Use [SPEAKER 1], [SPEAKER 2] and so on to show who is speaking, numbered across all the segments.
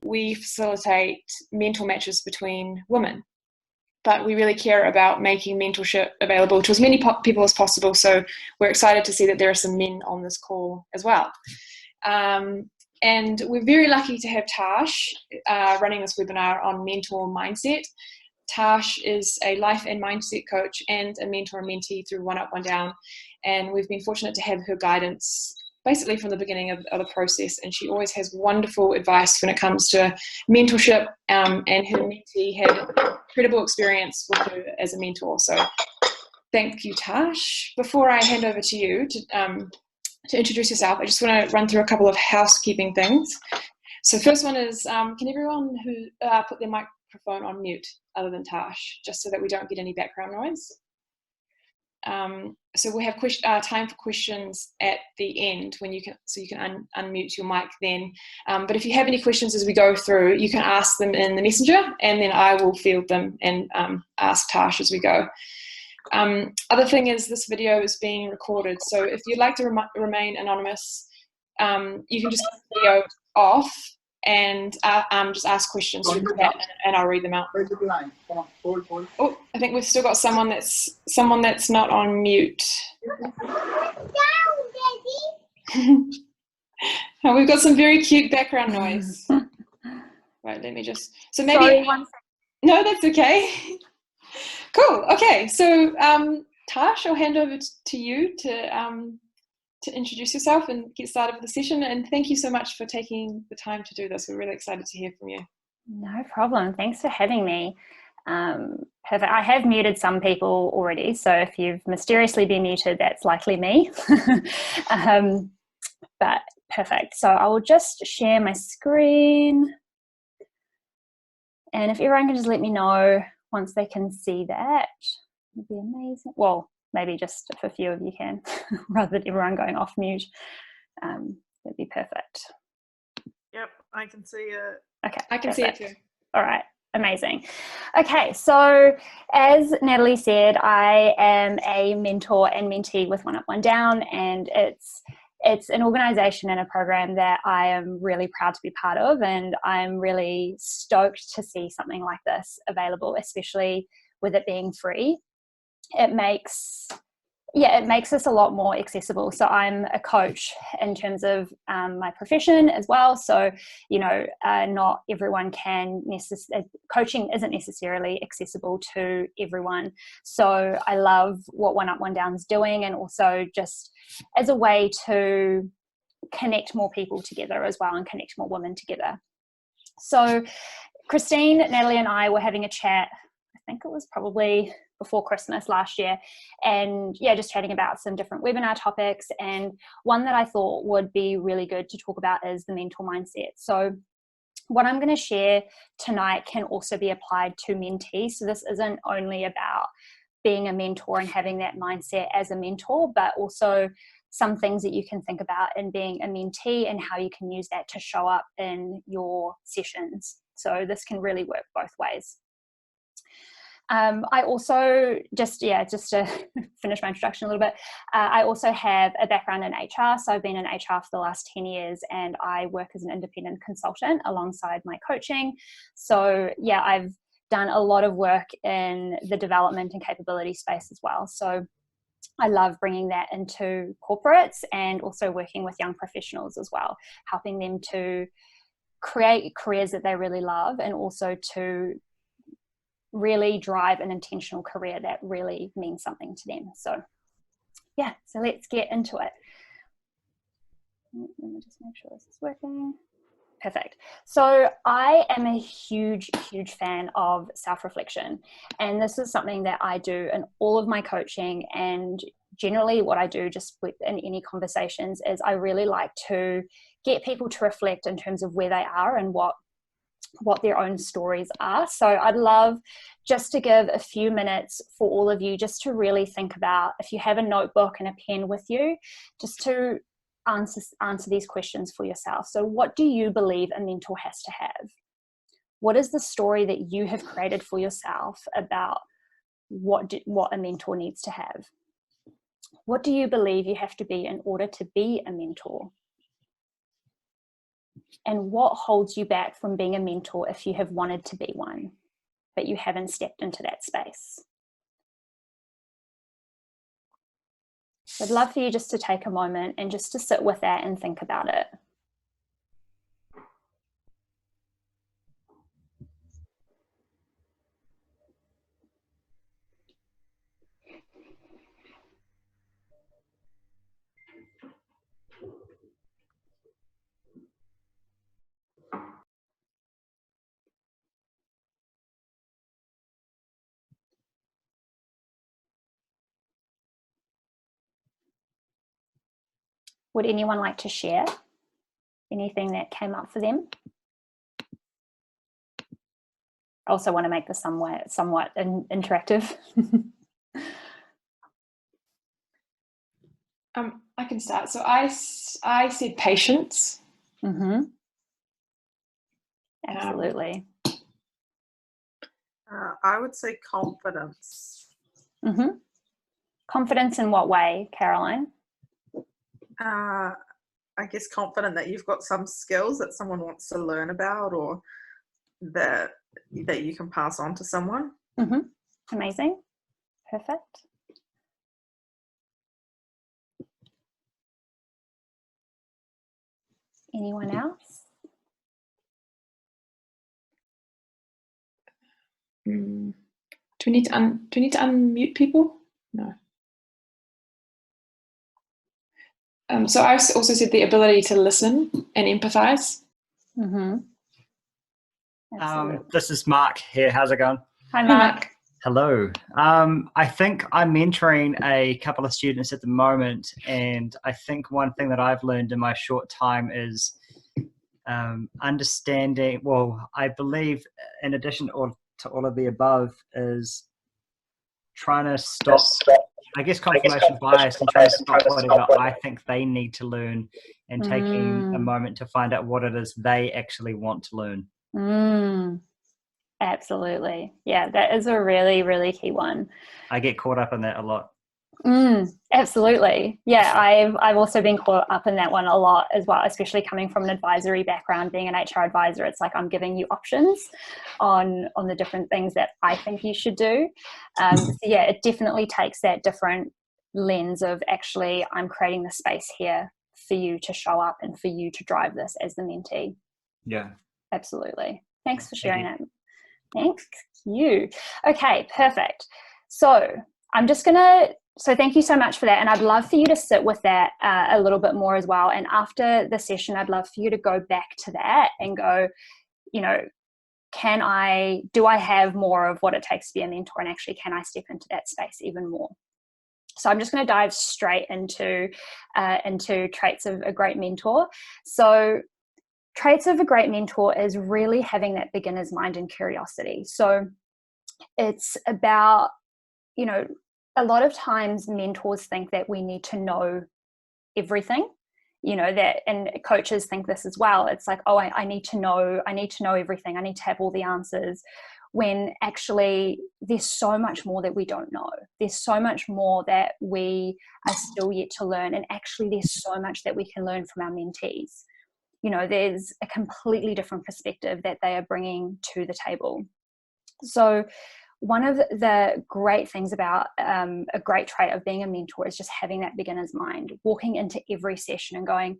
[SPEAKER 1] we facilitate mentor matches between women, but we really care about making mentorship available to as many people as possible. So we're excited to see that there are some men on this call as well. And we're very lucky to have Tash running this webinar on mentor mindset. Tash is a life and mindset coach and a mentor and mentee through OneUpOneDown. And we've been fortunate to have her guidance basically from the beginning of the process. And she always has wonderful advice when it comes to mentorship, and her mentee had incredible experience with her as a mentor. So thank you, Tash. Before I hand over to you to introduce yourself, I just want to run through a couple of housekeeping things. So first one is, can everyone who put their microphone on mute other than Tash, just so that we don't get any background noise? So we have time for questions at the end when you can unmute your mic then. But if you have any questions as we go through, you can ask them in the messenger, and then I will field them and ask Tash as we go. Other thing is, this video is being recorded, so if you'd like to remain anonymous, you can just put the video off and just ask questions through the chat, and I'll read them out. Oh, I think we've still got someone that's not on mute. Oh, we've got some very cute background noise. Right, let me just. So maybe. Sorry, no, that's okay. Cool. Okay, so Tash, I'll hand over to you to introduce yourself and get started with the session. And thank you so much for taking the time to do this. We're really excited to hear from you.
[SPEAKER 2] No problem. Thanks for having me. Perfect. I have muted some people already, so if you've mysteriously been muted, that's likely me. But perfect. So I will just share my screen. And if everyone can just let me know once they can see that, would be amazing. Well, maybe just if a few of you can, rather than everyone going off mute. That'd be perfect.
[SPEAKER 3] Yep, I can see it.
[SPEAKER 2] Okay,
[SPEAKER 1] I can see it too.
[SPEAKER 2] All right, amazing. Okay, so as Natalie said, I am a mentor and mentee with OneUpOneDown, and it's an organisation and a program that I am really proud to be part of, and I'm really stoked to see something like this available, especially with it being free. It makes us a lot more accessible. So I'm a coach in terms of my profession as well. So, not everyone can coaching isn't necessarily accessible to everyone. So I love what OneUpOneDown is doing, and also just as a way to connect more people together as well and connect more women together. So Christine, Natalie and I were having a chat, I think it was probably before Christmas last year, and just chatting about some different webinar topics, and one that I thought would be really good to talk about is the mentor mindset. So what I'm going to share tonight can also be applied to mentees. So this isn't only about being a mentor and having that mindset as a mentor, but also some things that you can think about in being a mentee and how you can use that to show up in your sessions. So this can really work both ways. I also, just to finish my introduction a little bit, I also have a background in HR. So I've been in HR for the last 10 years, and I work as an independent consultant alongside my coaching. So I've done a lot of work in the development and capability space as well. So I love bringing that into corporates and also working with young professionals as well, helping them to create careers that they really love, and also to really drive an intentional career that really means something to them. So let's get into it. Let me just make sure this is working. Perfect. So I am a huge fan of self-reflection, and this is something that I do in all of my coaching, and generally what I do just in any conversations is I really like to get people to reflect in terms of where they are and what their own stories are. So I'd love just to give a few minutes for all of you just to really think about, if you have a notebook and a pen with you, just to answer these questions for yourself. So what do you believe a mentor has to have? What is the story that you have created for yourself about what a mentor needs to have? What do you believe you have to be in order to be a mentor? And what holds you back from being a mentor if you have wanted to be one, but you haven't stepped into that space? So I'd love for you just to take a moment and just to sit with that and think about it. Would anyone like to share anything that came up for them? I also want to make this somewhat interactive.
[SPEAKER 1] I can start. So I said patience.
[SPEAKER 2] Mm-hmm. Absolutely.
[SPEAKER 3] I would say confidence.
[SPEAKER 2] Mm-hmm. Confidence in what way, Caroline?
[SPEAKER 3] I guess confident that you've got some skills that someone wants to learn about, or that you can pass on to someone.
[SPEAKER 2] Mm-hmm. Amazing. Perfect. Anyone else?
[SPEAKER 1] Do we need to unmute people? No. So I also said the ability to listen and empathize.
[SPEAKER 2] Mm-hmm.
[SPEAKER 4] This is Mark here. How's it going?
[SPEAKER 2] Hi, Mark.
[SPEAKER 4] Hello. I think I'm mentoring a couple of students at the moment, and I think one thing that I've learned in my short time is understanding, well, I believe in addition to all of the above, is trying to stop, I guess, confirmation bias and trying to stop whatever I think they need to learn, and taking a moment to find out what it is they actually want to learn.
[SPEAKER 2] Absolutely. Yeah, that is a really, really key one.
[SPEAKER 4] I get caught up in that a lot.
[SPEAKER 2] Absolutely. Yeah, I've also been caught up in that one a lot as well, especially coming from an advisory background, being an HR advisor. It's like I'm giving you options on the different things that I think you should do. So yeah, it definitely takes that different lens of actually I'm creating the space here for you to show up and for you to drive this as the mentee.
[SPEAKER 4] Yeah.
[SPEAKER 2] Absolutely. Thanks for sharing that. Thank you. Okay, perfect. So I'm just going to, so thank you so much for that. And I'd love for you to sit with that a little bit more as well. And after the session, I'd love for you to go back to that and go, you know, do I have more of what it takes to be a mentor, and actually can I step into that space even more? So I'm just going to dive straight into traits of a great mentor. So traits of a great mentor is really having that beginner's mind and curiosity. So it's about, you know, a lot of times mentors think that we need to know everything, you know, that, and coaches think this as well. It's like, oh, I need to know everything. I need to have all the answers, when actually there's so much more that we don't know. There's so much more that we are still yet to learn. And actually there's so much that we can learn from our mentees. You know, there's a completely different perspective that they are bringing to the table. So one of the great things about a great trait of being a mentor is just having that beginner's mind, walking into every session and going,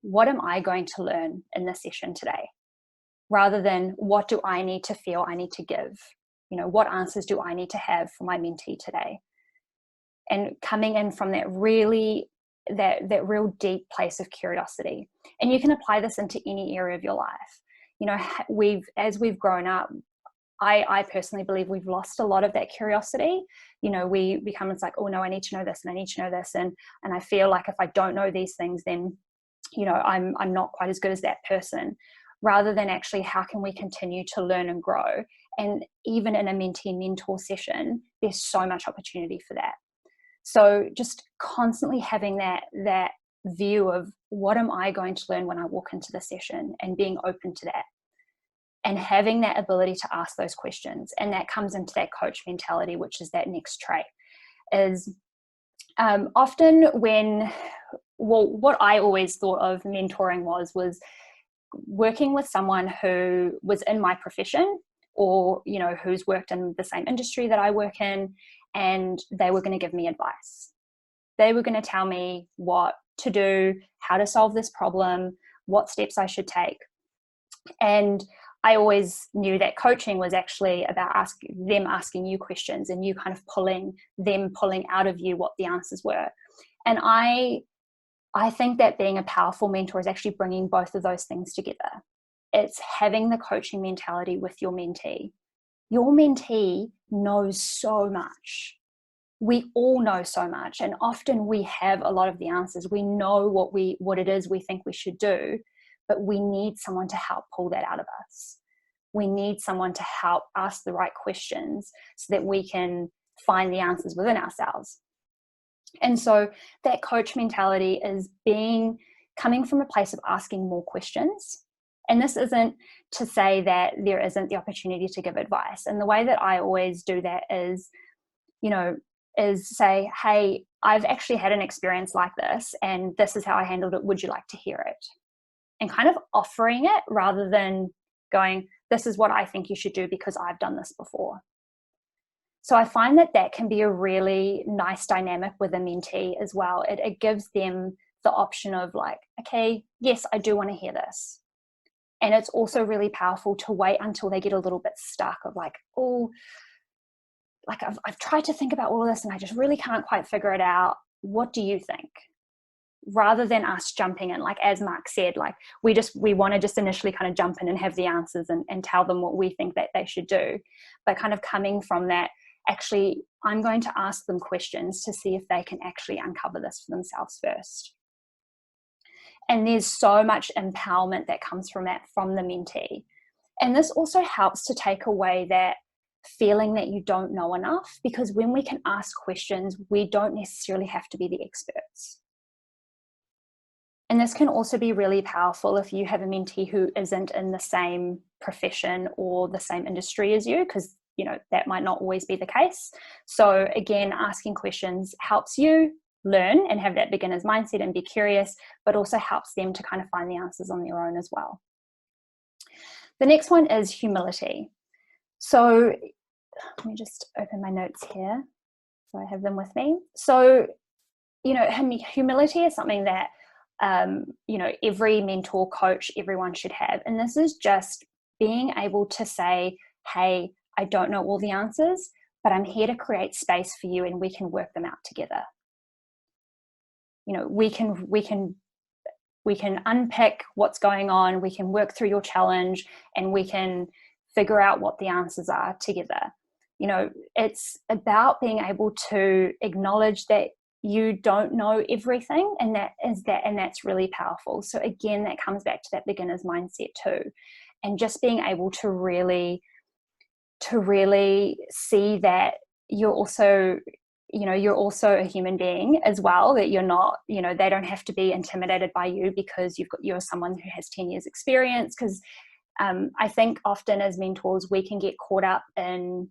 [SPEAKER 2] what am I going to learn in this session today? Rather than what do I need to feel I need to give? You know, what answers do I need to have for my mentee today? And coming in from that really that real deep place of curiosity. And you can apply this into any area of your life. You know, as we've grown up, I personally believe we've lost a lot of that curiosity. You know, we become, it's like, oh no, I need to know this and I need to know this. And I feel like if I don't know these things, then, you know, I'm not quite as good as that person. Rather than actually, how can we continue to learn and grow? And even in a mentee mentor session, there's so much opportunity for that. So just constantly having that view of what am I going to learn when I walk into the session, and being open to that, and having that ability to ask those questions. And that comes into that coach mentality, which is that next trait. Is often what I always thought of mentoring was working with someone who was in my profession, or, you know, who's worked in the same industry that I work in, and they were going to give me advice. They were going to tell me what to do, how to solve this problem, what steps I should take. And I always knew that coaching was actually about asking you questions, and you kind of pulling out of you what the answers were. And I think that being a powerful mentor is actually bringing both of those things together. It's having the coaching mentality with your mentee. Your mentee knows so much. We all know so much, and often we have a lot of the answers. We know what it is we think we should do, but we need someone to help pull that out of us. We need someone to help ask the right questions so that we can find the answers within ourselves. And so that coach mentality is coming from a place of asking more questions. And this isn't to say that there isn't the opportunity to give advice. And the way that I always do that is, is say, hey, I've actually had an experience like this, and this is how I handled it. Would you like to hear it? And kind of offering it rather than going, this is what I think you should do because I've done this before. So I find that can be a really nice dynamic with a mentee as well. It gives them the option of like, okay, yes, I do want to hear this. And it's also really powerful to wait until they get a little bit stuck of like, oh, like I've tried to think about all of this and I just really can't quite figure it out. What do you think? Rather than us jumping in, like as Mark said, like we want to just initially kind of jump in and have the answers and tell them what we think that they should do. But kind of coming from that, actually, I'm going to ask them questions to see if they can actually uncover this for themselves first. And there's so much empowerment that comes from that, from the mentee. And this also helps to take away that feeling that you don't know enough, because when we can ask questions, we don't necessarily have to be the experts. And this can also be really powerful if you have a mentee who isn't in the same profession or the same industry as you, because that might not always be the case. So again, asking questions helps you learn and have that beginner's mindset and be curious, but also helps them to kind of find the answers on their own as well. The next one is humility. So let me just open my notes here so I have them with me. So, humility is something that every mentor, coach, everyone should have. And this is just being able to say, hey, I don't know all the answers, but I'm here to create space for you and we can work them out together. We can unpick what's going on, we can work through your challenge, and we can figure out what the answers are together. It's about being able to acknowledge that you don't know everything, and that's really powerful. So again, that comes back to that beginner's mindset too, and just being able to really see that you're also a human being as well, that you're not, they don't have to be intimidated by you because you're someone who has 10 years experience. Because I think often as mentors, we can get caught up in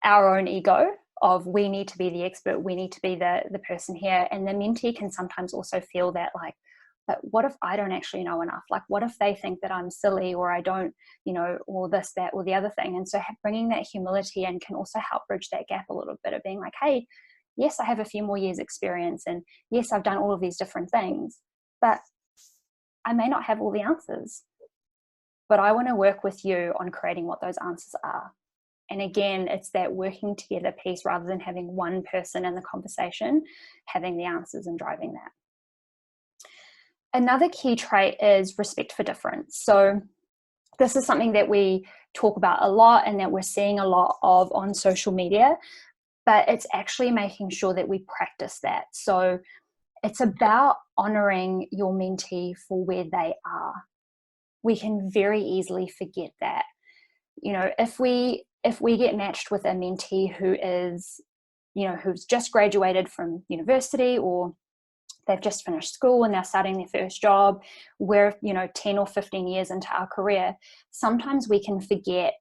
[SPEAKER 2] our own ego of we need to be the expert, we need to be the person here. And the mentee can sometimes also feel that like, but what if I don't actually know enough? Like, what if they think that I'm silly, or I don't, or this, that, or the other thing? And so bringing that humility in can also help bridge that gap a little bit of being like, hey, yes, I have a few more years experience, and yes, I've done all of these different things, but I may not have all the answers, but I want to work with you on creating what those answers are. And again, it's that working together piece rather than having one person in the conversation having the answers and driving that. Another key trait is respect for difference. So this is something that we talk about a lot and that we're seeing a lot of on social media, but it's actually making sure that we practice that. So it's about honoring your mentee for where they are. We can very easily forget that. If we get matched with a mentee who is, who's just graduated from university, or they've just finished school and they're starting their first job, we're 10 or 15 years into our career, sometimes we can forget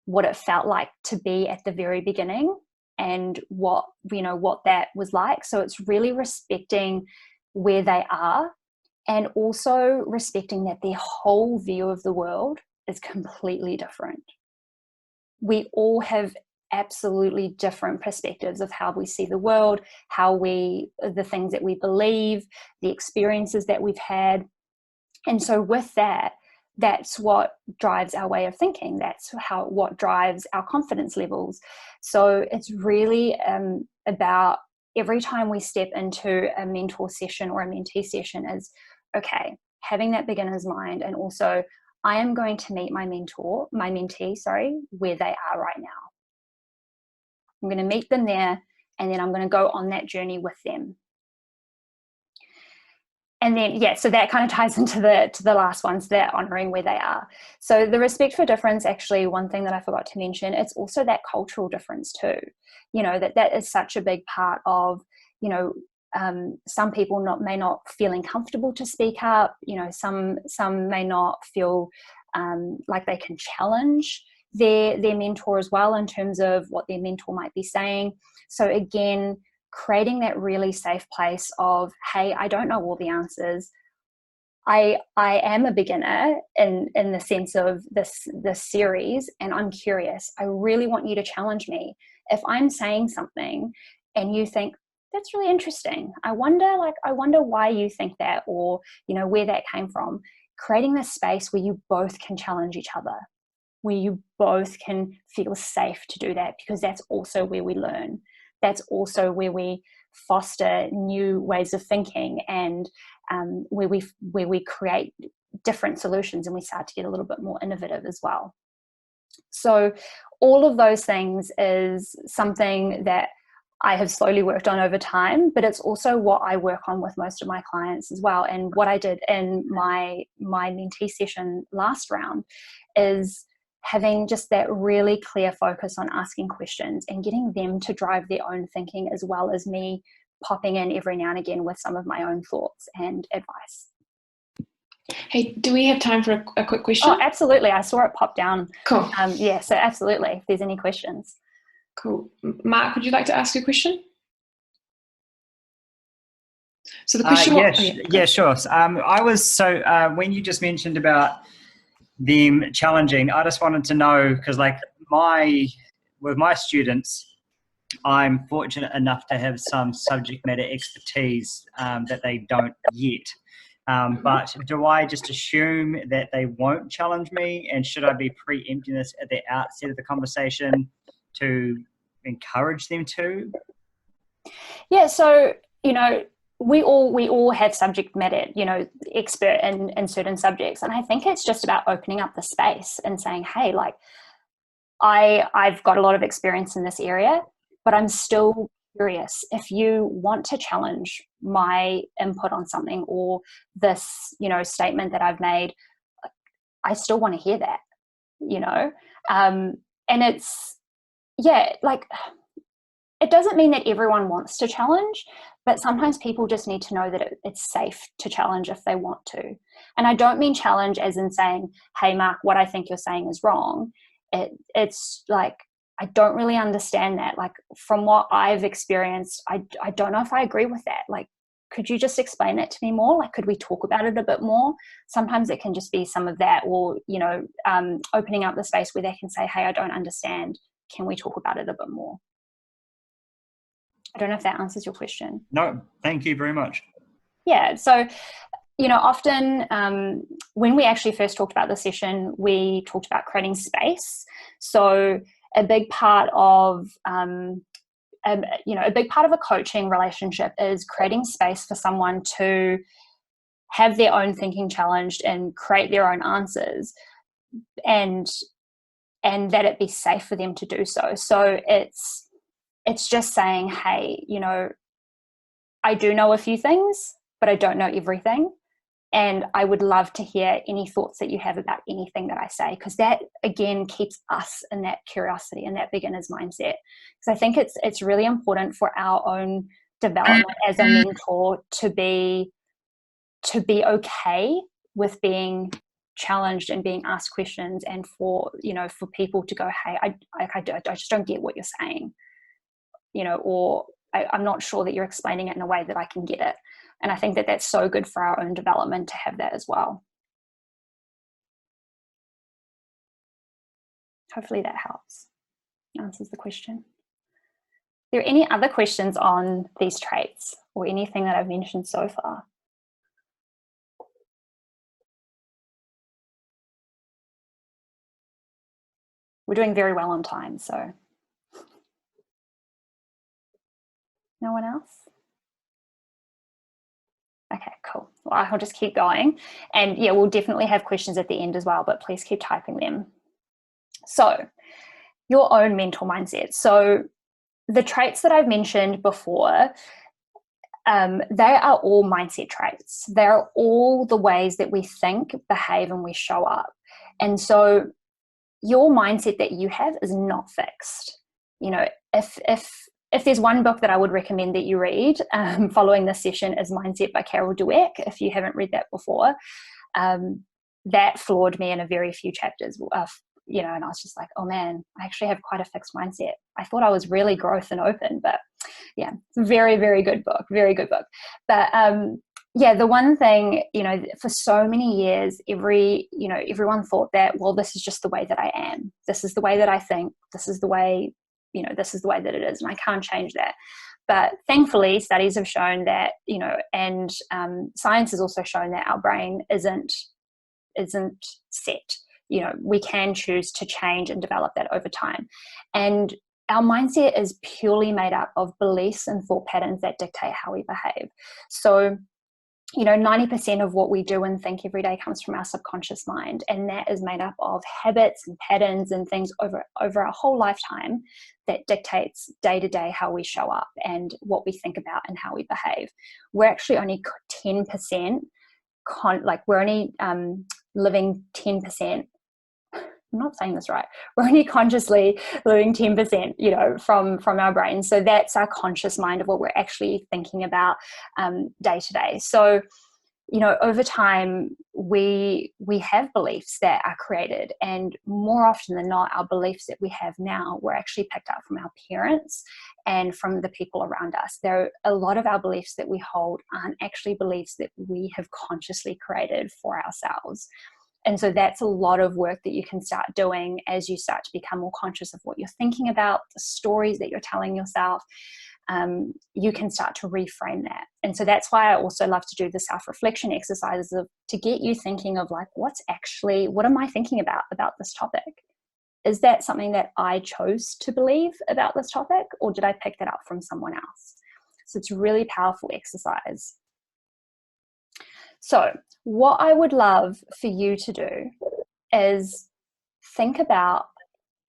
[SPEAKER 2] what it felt like to be at the very beginning and what that was like. So it's really respecting where they are and also respecting that their whole view of the world is completely different. We all have absolutely different perspectives of how we see the world, the things that we believe, the experiences that we've had. And so with that, that's what drives our way of thinking. That's what drives our confidence levels. So it's really about every time we step into a mentor session or a mentee session is, okay, having that beginner's mind, and also I am going to meet my mentee, where they are right now. I'm going to meet them there, and then I'm going to go on that journey with them. And then, yeah, so that kind of ties into the last ones, that honoring where they are. So the respect for difference, actually, one thing that I forgot to mention, it's also that cultural difference too. You know, that is such a big part of, you know, some people may not feeling comfortable to speak up. You know, some may not feel like they can challenge their mentor as well in terms of what their mentor might be saying. So again, creating that really safe place of, hey, I don't know all the answers. I am a beginner in the sense of this series, and I'm curious. I really want you to challenge me. If I'm saying something and you think, that's really interesting, I wonder why you think that, or, you know, where that came from. Creating this space where you both can challenge each other, where you both can feel safe to do that, because that's also where we learn. That's also where we foster new ways of thinking, and where we create different solutions, and we start to get a little bit more innovative as well. So all of those things is something that I have slowly worked on over time, but it's also what I work on with most of my clients as well. And what I did in my mentee session last round is having just that really clear focus on asking questions and getting them to drive their own thinking, as well as me popping in every now and again with some of my own thoughts and advice.
[SPEAKER 1] Hey, do we have time for a quick question?
[SPEAKER 2] Oh, absolutely. I saw it pop down.
[SPEAKER 1] Cool.
[SPEAKER 2] Yeah, so absolutely, if there's any questions.
[SPEAKER 1] Cool. Mark, would you like to ask a question? So the question
[SPEAKER 4] sure. When you just mentioned about them challenging, I just wanted to know, because like with my students, I'm fortunate enough to have some subject matter expertise that they don't yet. But do I just assume that they won't challenge me, and should I be preempting this at the outset of the conversation to encourage them to?
[SPEAKER 2] Yeah, so, you know, we all have subject matter, you know, expert in certain subjects, and I think it's just about opening up the space and saying, hey, like, I've got a lot of experience in this area, but I'm still curious. If you want to challenge my input on something, or this, you know, statement that I've made, I still want to hear that, you know. And it's, yeah, like, it doesn't mean that everyone wants to challenge, but sometimes people just need to know that it's safe to challenge if they want to. And I don't mean challenge as in saying, hey, Mark, what I think you're saying is wrong. It's like, I don't really understand that. Like, from what I've experienced, I don't know if I agree with that. Like, could you just explain that to me more? Like, could we talk about it a bit more? Sometimes it can just be some of that, or, you know, opening up the space where they can say, hey, I don't understand. Can we talk about it a bit more? I don't know if that answers your question.
[SPEAKER 4] No, thank you very much.
[SPEAKER 2] Yeah, so, you know, often when we actually first talked about the session, we talked about creating space. So a big part of, a big part of a coaching relationship is creating space for someone to have their own thinking challenged and create their own answers, and that it be safe for them to do so. So it's just saying, hey, you know, I do know a few things, but I don't know everything. And I would love to hear any thoughts that you have about anything that I say, because that, again, keeps us in that curiosity and that beginner's mindset. Because I think it's really important for our own development as a mentor to be okay with being challenged and being asked questions, and for, you know, for people to go, hey, I just don't get what you're saying, you know, or I'm not sure that you're explaining it in a way that I can get it. And I think that that's so good for our own development to have that as well. Hopefully that helps, answers the question. Are there any other questions on these traits or anything that I've mentioned so far? We're doing very well on time, so. No one else? Okay, cool. Well, I'll just keep going. And yeah, we'll definitely have questions at the end as well, but please keep typing them. So, your own mental mindset. So, the traits that I've mentioned before, they are all mindset traits. They're all the ways that we think, behave, and we show up. And so, your mindset that you have is not fixed. You know, if there's one book that I would recommend that you read following this session is Mindset by Carol Dweck, if you haven't read that before. That floored me in a very few chapters, you know, and I was just like, oh man, I actually have quite a fixed mindset. I thought I was really growth and open, but yeah, it's a very, very good book, very good book. But yeah, the one thing, you know, for so many years, everyone thought that, well, this is just the way that I am. This is the way that I think. This is the way, you know, this is the way that it is, and I can't change that. But thankfully, studies have shown that, you know, and science has also shown that our brain isn't set. You know, we can choose to change and develop that over time. And our mindset is purely made up of beliefs and thought patterns that dictate how we behave. So, you know, 90% of what we do and think every day comes from our subconscious mind, and that is made up of habits and patterns and things over our whole lifetime that dictates day to day how we show up and what we think about and how we behave. We're actually only 10%, we're only living 10%. I'm not saying this right. We're only consciously living 10%, you know, from our brain. So that's our conscious mind of what we're actually thinking about day to day. So, you know, over time, we have beliefs that are created, and more often than not, our beliefs that we have now were actually picked up from our parents and from the people around us. There are a lot of our beliefs that we hold aren't actually beliefs that we have consciously created for ourselves. And so that's a lot of work that you can start doing as you start to become more conscious of what you're thinking about, the stories that you're telling yourself. You can start to reframe that. And so that's why I also love to do the self-reflection exercises to get you thinking of like, what am I thinking about this topic? Is that something that I chose to believe about this topic, or did I pick that up from someone else? So it's a really powerful exercise. So what I would love for you to do is think about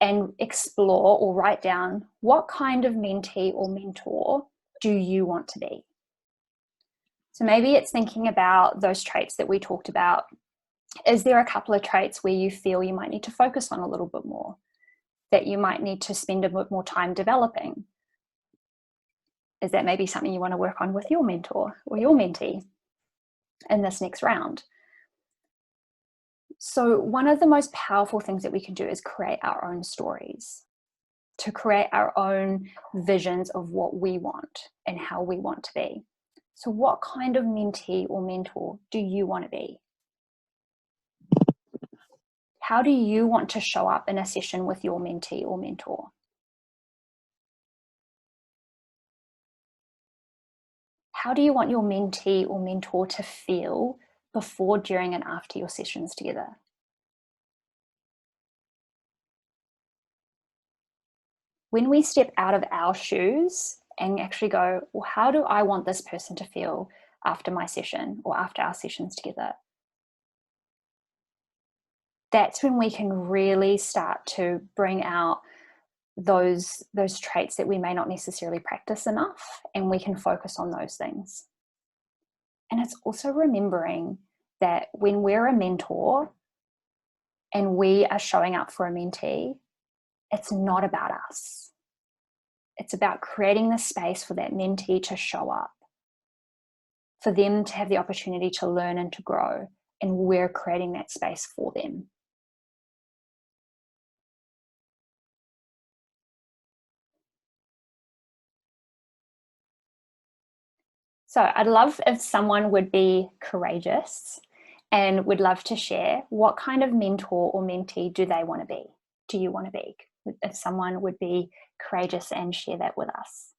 [SPEAKER 2] and explore or write down what kind of mentee or mentor do you want to be. So maybe it's thinking about those traits that we talked about. Is there a couple of traits where you feel you might need to focus on a little bit more, that you might need to spend a bit more time developing? Is that maybe something you want to work on with your mentor or your mentee in this next round? So one of the most powerful things that we can do is create our own stories, to create our own visions of what we want and how we want to be. So what kind of mentee or mentor do you want to be? How do you want to show up in a session with your mentee or mentor? How do you want your mentee or mentor to feel before, during, and after your sessions together? When we step out of our shoes and actually go, well, how do I want this person to feel after my session or after our sessions together? That's when we can really start to bring out those traits that we may not necessarily practice enough, and we can focus on those things. And it's also remembering that when we're a mentor and we are showing up for a mentee, it's not about us. It's about creating the space for that mentee to show up, for them to have the opportunity to learn and to grow, and we're creating that space for them. So I'd love if someone would be courageous and would love to share what kind of mentor or mentee do they want to be? Do you want to be? If someone would be courageous and share that with us.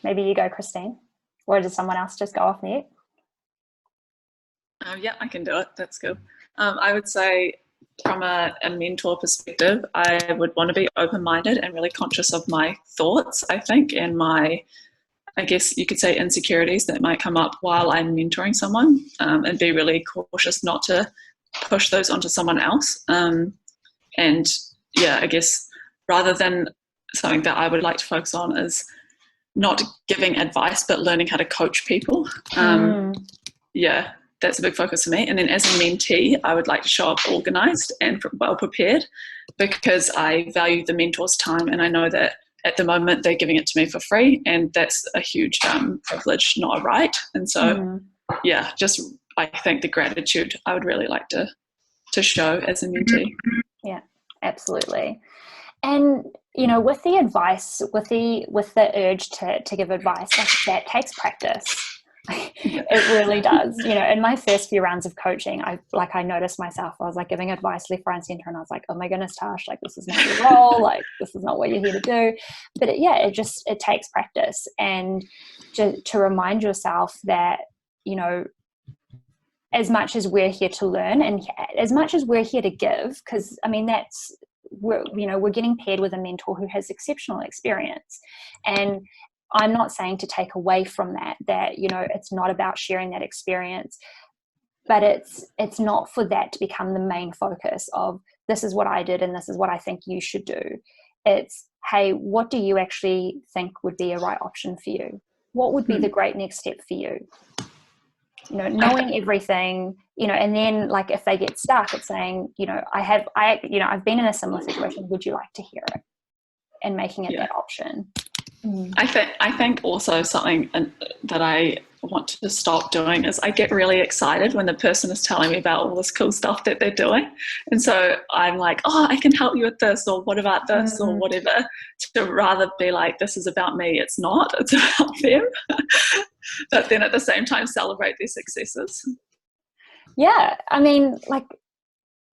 [SPEAKER 2] Maybe you go, Christine, or does someone else just go off mute?
[SPEAKER 5] Yeah, I can do it. That's good. I would say from a mentor perspective, I would want to be open-minded and really conscious of my thoughts, I think, and my, I guess you could say, insecurities that might come up while I'm mentoring someone, and be really cautious not to push those onto someone else. And yeah, I guess rather than something that I would like to focus on is not giving advice, but learning how to coach people. Yeah, that's a big focus for me. And then as a mentee, I would like to show up organized and well prepared, because I value the mentor's time, and I know that at the moment they're giving it to me for free, and that's a huge privilege, not a right. And so yeah, just I think the gratitude I would really like to show as a mentee.
[SPEAKER 2] Yeah, absolutely. And you know, with the advice, with the urge to give advice, like that takes practice. It really does. You know, in my first few rounds of coaching, I noticed myself, I was like giving advice left, right, and center, and I was like, oh my goodness, Tash, like this is not your role, like this is not what you're here to do. But it takes practice, and to remind yourself that, you know, as much as we're here to learn and as much as we're here to give, because I mean we're getting paired with a mentor who has exceptional experience, and I'm not saying to take away from that, you know, it's not about sharing that experience, but it's not for that to become the main focus of this is what I did and this is what I think you should do. It's, hey, what do you actually think would be a right option for you? What would be the great next step for you? You know, knowing everything, you know, and then like if they get stuck, it's saying, you know, I've been in a similar situation. Would you like to hear it? And making it that option.
[SPEAKER 5] I think also something that I want to stop doing is I get really excited when the person is telling me about all this cool stuff that they're doing, and so I'm like, oh, I can help you with this, or what about this, or whatever, to rather be like, this is about me. It's not, it's about them. But then at the same time celebrate their successes. Yeah,
[SPEAKER 2] I mean, like,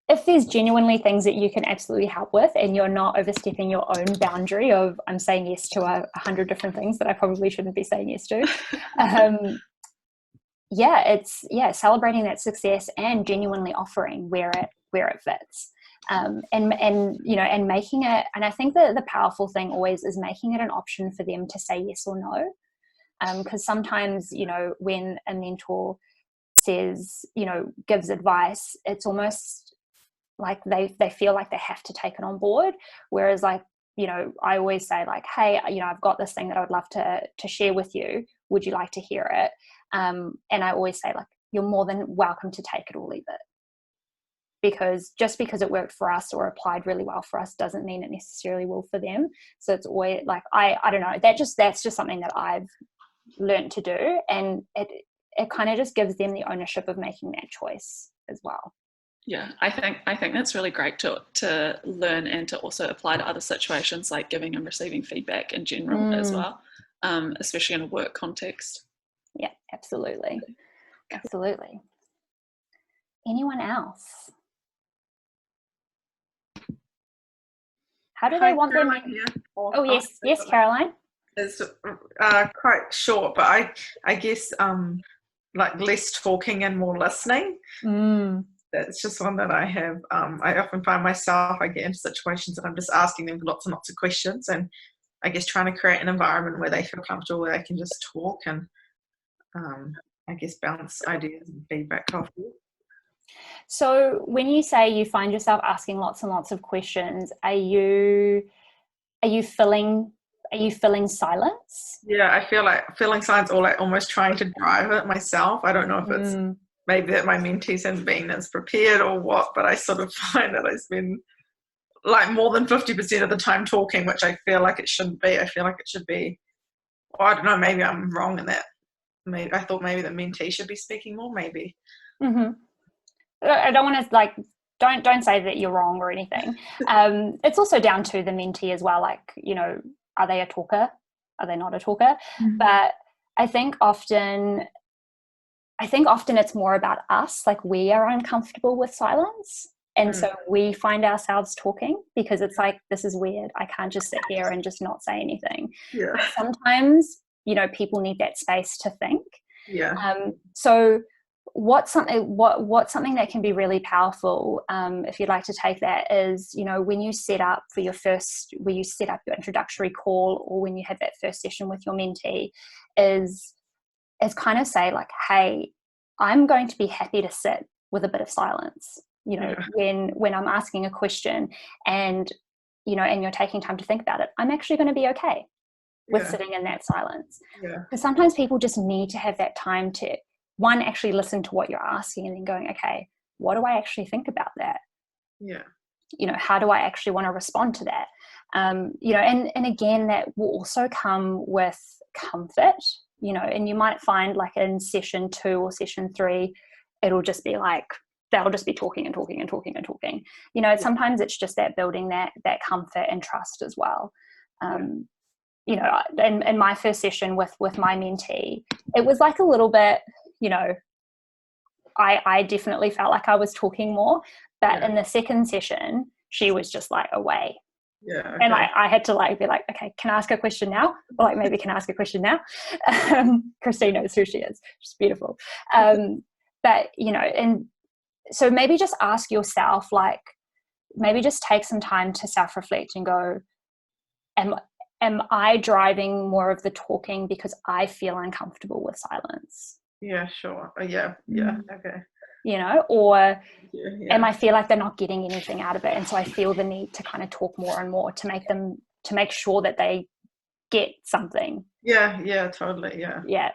[SPEAKER 2] if there's genuinely things that you can absolutely help with and you're not overstepping your own boundary of I'm saying yes to 100 different things that I probably shouldn't be saying yes to, it's celebrating that success and genuinely offering where it fits, and you know, and making it, and I think that the powerful thing always is making it an option for them to say yes or no, because sometimes, you know, when a mentor says, you know, gives advice, it's almost like they feel like they have to take it on board, whereas, like, you know, I always say, like, hey, you know, I've got this thing that I would love to share with you, would you like to hear it? And I always say, like, you're more than welcome to take it or leave it, because just because it worked for us or applied really well for us doesn't mean it necessarily will for them. So it's always like, I don't know, that's just something that I've learned to do, and it kind of just gives them the ownership of making that choice as well.
[SPEAKER 5] Yeah, I think that's really great to learn and to also apply to other situations, like giving and receiving feedback in general as well, especially in a work context.
[SPEAKER 2] Yeah, absolutely. Absolutely. Anyone else? How do they want them? Oh, yes, Caroline.
[SPEAKER 3] It's quite short, but I guess like less talking and more listening. That's just one that I have. I often find myself, I get into situations and I'm just asking them lots and lots of questions, and I guess trying to create an environment where they feel comfortable, where they can just talk and I guess bounce ideas and feedback off you.
[SPEAKER 2] So when you say you find yourself asking lots and lots of questions, are you filling silence?
[SPEAKER 3] Yeah, I feel like filling silence, or like almost trying to drive it myself. I don't know if it's maybe that my mentees haven't been as prepared or what, but I sort of find that I spend like more than 50% of the time talking, which I feel like it shouldn't be. I feel like it should be, well, I don't know, maybe I'm wrong in that maybe I thought maybe the mentee should be speaking more, maybe.
[SPEAKER 2] I don't want to like, don't say that you're wrong or anything. It's also down to the mentee as well. Like, you know, are they a talker? Are they not a talker? But I think often it's more about us. Like, we are uncomfortable with silence. And so we find ourselves talking because it's like, this is weird. I can't just sit here and just not say anything.
[SPEAKER 3] Yeah.
[SPEAKER 2] But sometimes, you know, people need that space to think.
[SPEAKER 3] Yeah.
[SPEAKER 2] So what's something that can be really powerful, if you'd like to take that, is, you know, when you set up your introductory call, or when you have that first session with your mentee, is kind of say like, hey, I'm going to be happy to sit with a bit of silence, you know, when I'm asking a question, and, you know, and you're taking time to think about it, I'm actually going to be okay with sitting in that silence. Because sometimes people just need to have that time to, one, actually listen to what you're asking, and then going, okay, what do I actually think about that?
[SPEAKER 3] Yeah.
[SPEAKER 2] You know, how do I actually want to respond to that? You know, and again, that will also come with comfort, you know, and you might find like in session 2 or session 3, it'll just be like, they'll just be talking and talking and talking and talking. You know, sometimes it's just that building that comfort and trust as well. You know, in my first session with my mentee, it was like a little bit, you know, I definitely felt like I was talking more, but in the second session, she was just like away.
[SPEAKER 3] Yeah. Okay.
[SPEAKER 2] And I had to like be like, okay, can I ask a question now? Or like, maybe can I ask a question now? Christine knows who she is. She's beautiful. But, you know, and so maybe just ask yourself, like, maybe just take some time to self-reflect and go, am I driving more of the talking because I feel uncomfortable with silence?
[SPEAKER 3] Yeah, sure. Okay.
[SPEAKER 2] You know, or am I feel like they're not getting anything out of it, and so I feel the need to kind of talk more and more to make sure that they get something.
[SPEAKER 3] Yeah, totally. Yeah.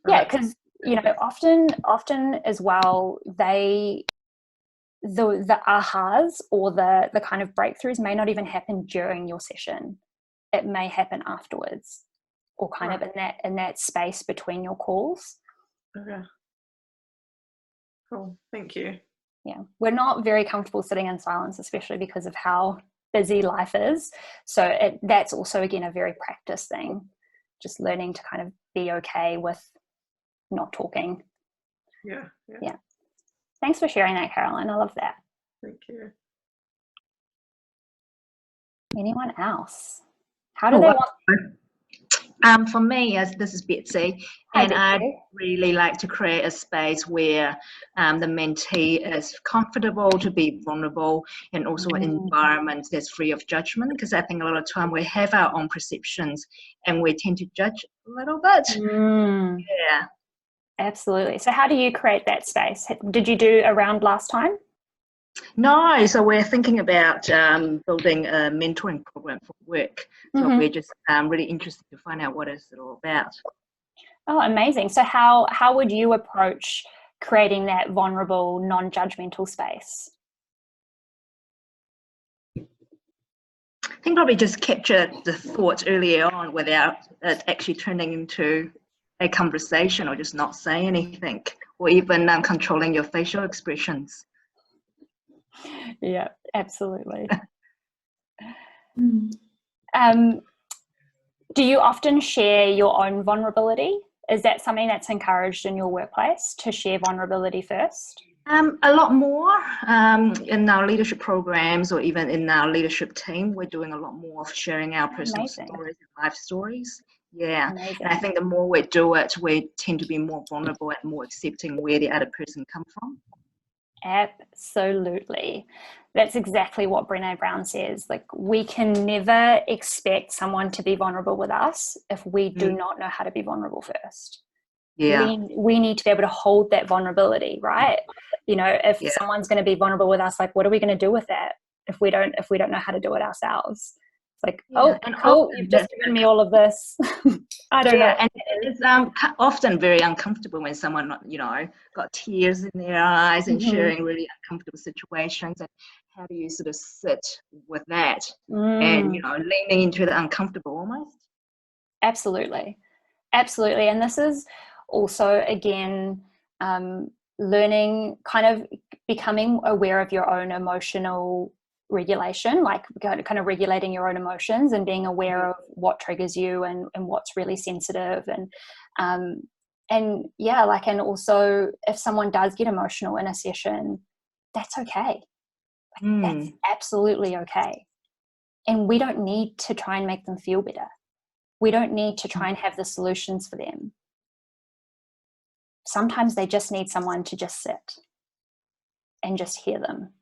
[SPEAKER 2] Because, you know, often as well, the ahas or the kind of breakthroughs may not even happen during your session. It may happen afterwards, or kind of in that space between your calls.
[SPEAKER 3] Okay. Cool. Thank you.
[SPEAKER 2] Yeah, we're not very comfortable sitting in silence, especially because of how busy life is. So that's also, again, a very practice thing, just learning to kind of be okay with not talking.
[SPEAKER 3] Yeah.
[SPEAKER 2] Thanks for sharing that, Caroline. I love that.
[SPEAKER 3] Thank you.
[SPEAKER 2] Anyone else? How do they want?
[SPEAKER 6] For me, as this is Betsy, and I'd really like to create a space where the mentee is comfortable to be vulnerable, and also an environment that's free of judgment, because I think a lot of time we have our own perceptions and we tend to judge a little bit. Yeah.
[SPEAKER 2] Absolutely. So how do you create that space? Did you do a round last time?
[SPEAKER 6] No, so we're thinking about building a mentoring program for work. So we're just really interested to find out what is it all about.
[SPEAKER 2] Oh, amazing. So how would you approach creating that vulnerable, non-judgmental space?
[SPEAKER 6] I think probably just capture the thoughts earlier on without it actually turning into a conversation, or just not saying anything, or even controlling your facial expressions.
[SPEAKER 2] Yeah, absolutely. Do you often share your own vulnerability? Is that something that's encouraged in your workplace, to share vulnerability first?
[SPEAKER 6] A lot more in our leadership programs, or even in our leadership team, we're doing a lot more of sharing our personal stories and life stories. Yeah,
[SPEAKER 2] amazing.
[SPEAKER 6] And I think the more we do it, we tend to be more vulnerable and more accepting where the other person comes from.
[SPEAKER 2] Absolutely. That's exactly what Brené Brown says. Like, we can never expect someone to be vulnerable with us if we do not know how to be vulnerable first.
[SPEAKER 6] Yeah.
[SPEAKER 2] We need to be able to hold that vulnerability, right? You know, if someone's going to be vulnerable with us, like, what are we going to do with that if we don't know how to do it ourselves? It's like, cool, you've just given me all of this. I don't know.
[SPEAKER 6] And it's often very uncomfortable when someone, you know, got tears in their eyes and sharing really uncomfortable situations. And how do you sort of sit with that and, you know, leaning into the uncomfortable almost?
[SPEAKER 2] Absolutely. Absolutely. And this is also, again, learning, kind of becoming aware of your own emotional regulation, like kind of regulating your own emotions and being aware of what triggers you and what's really sensitive. And yeah, like, and also if someone does get emotional in a session, that's okay. Like, that's absolutely okay. And we don't need to try and make them feel better. We don't need to try and have the solutions for them. Sometimes they just need someone to just sit and just hear them